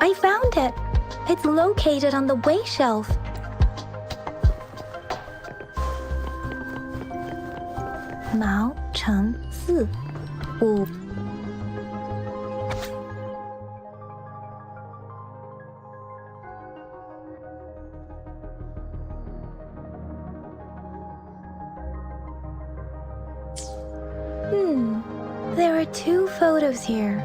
I found it. It's located on the way shelf. Mao Cheng Si Wu. There are 2 photos here.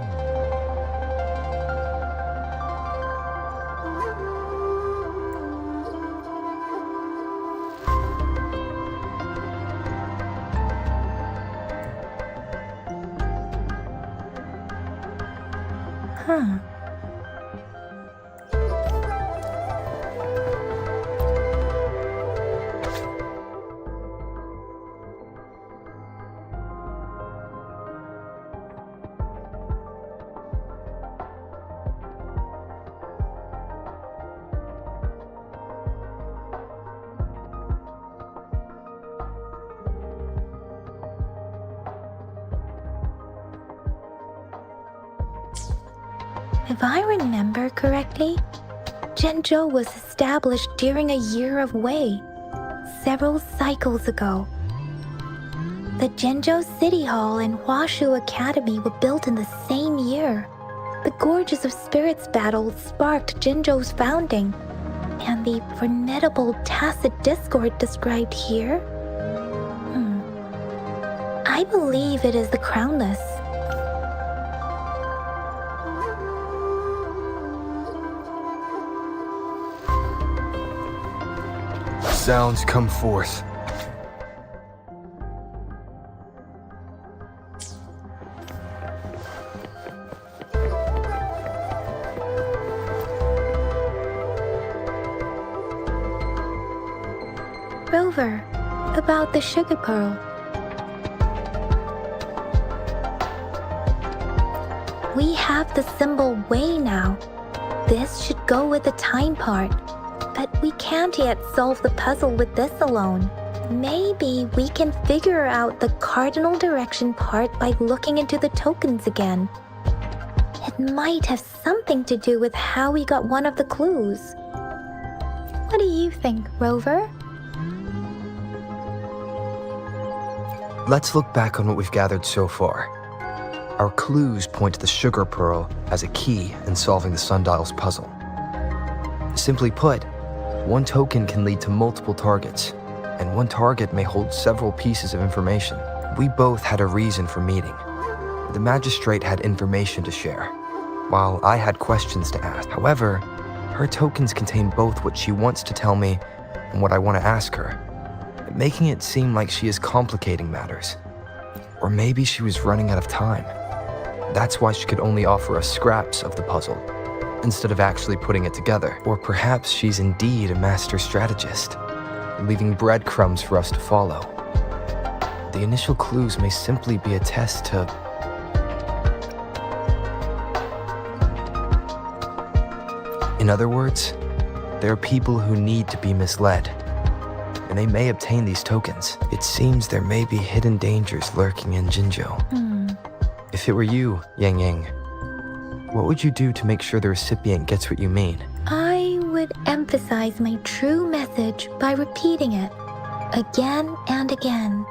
If I remember correctly, Zhenzhou was established during a year of Wei, several cycles ago. The Zhenzhou City Hall and Huashu Academy were built in the same year. The Gorges of Spirits battle sparked Zhenzhou's founding, and the formidable tacit discord described here? I believe it is the Crownless. Sounds come forth. Rover, about the sugar pearl. We have the symbol Wei now. This should go with the time part. But we can't yet solve the puzzle with this alone. Maybe we can figure out the cardinal direction part by looking into the tokens again. It might have something to do with how we got one of the clues. What do you think, Rover? Let's look back on what we've gathered so far. Our clues point to the sugar pearl as a key in solving the sundial's puzzle. Simply put, one token can lead to multiple targets, and one target may hold several pieces of information. We both had a reason for meeting. The magistrate had information to share, while I had questions to ask. However, her tokens contain both what she wants to tell me and what I want to ask her, making it seem like she is complicating matters. Or maybe she was running out of time. That's why she could only offer us scraps of the puzzle, instead of actually putting it together. Or perhaps she's indeed a master strategist, leaving breadcrumbs for us to follow. The initial clues may simply be a test to... In other words, there are people who need to be misled, and they may obtain these tokens. It seems there may be hidden dangers lurking in Jinzhou. If it were you, Yang Yang, what would you do to make sure the recipient gets what you mean? I would emphasize my true message by repeating it again and again.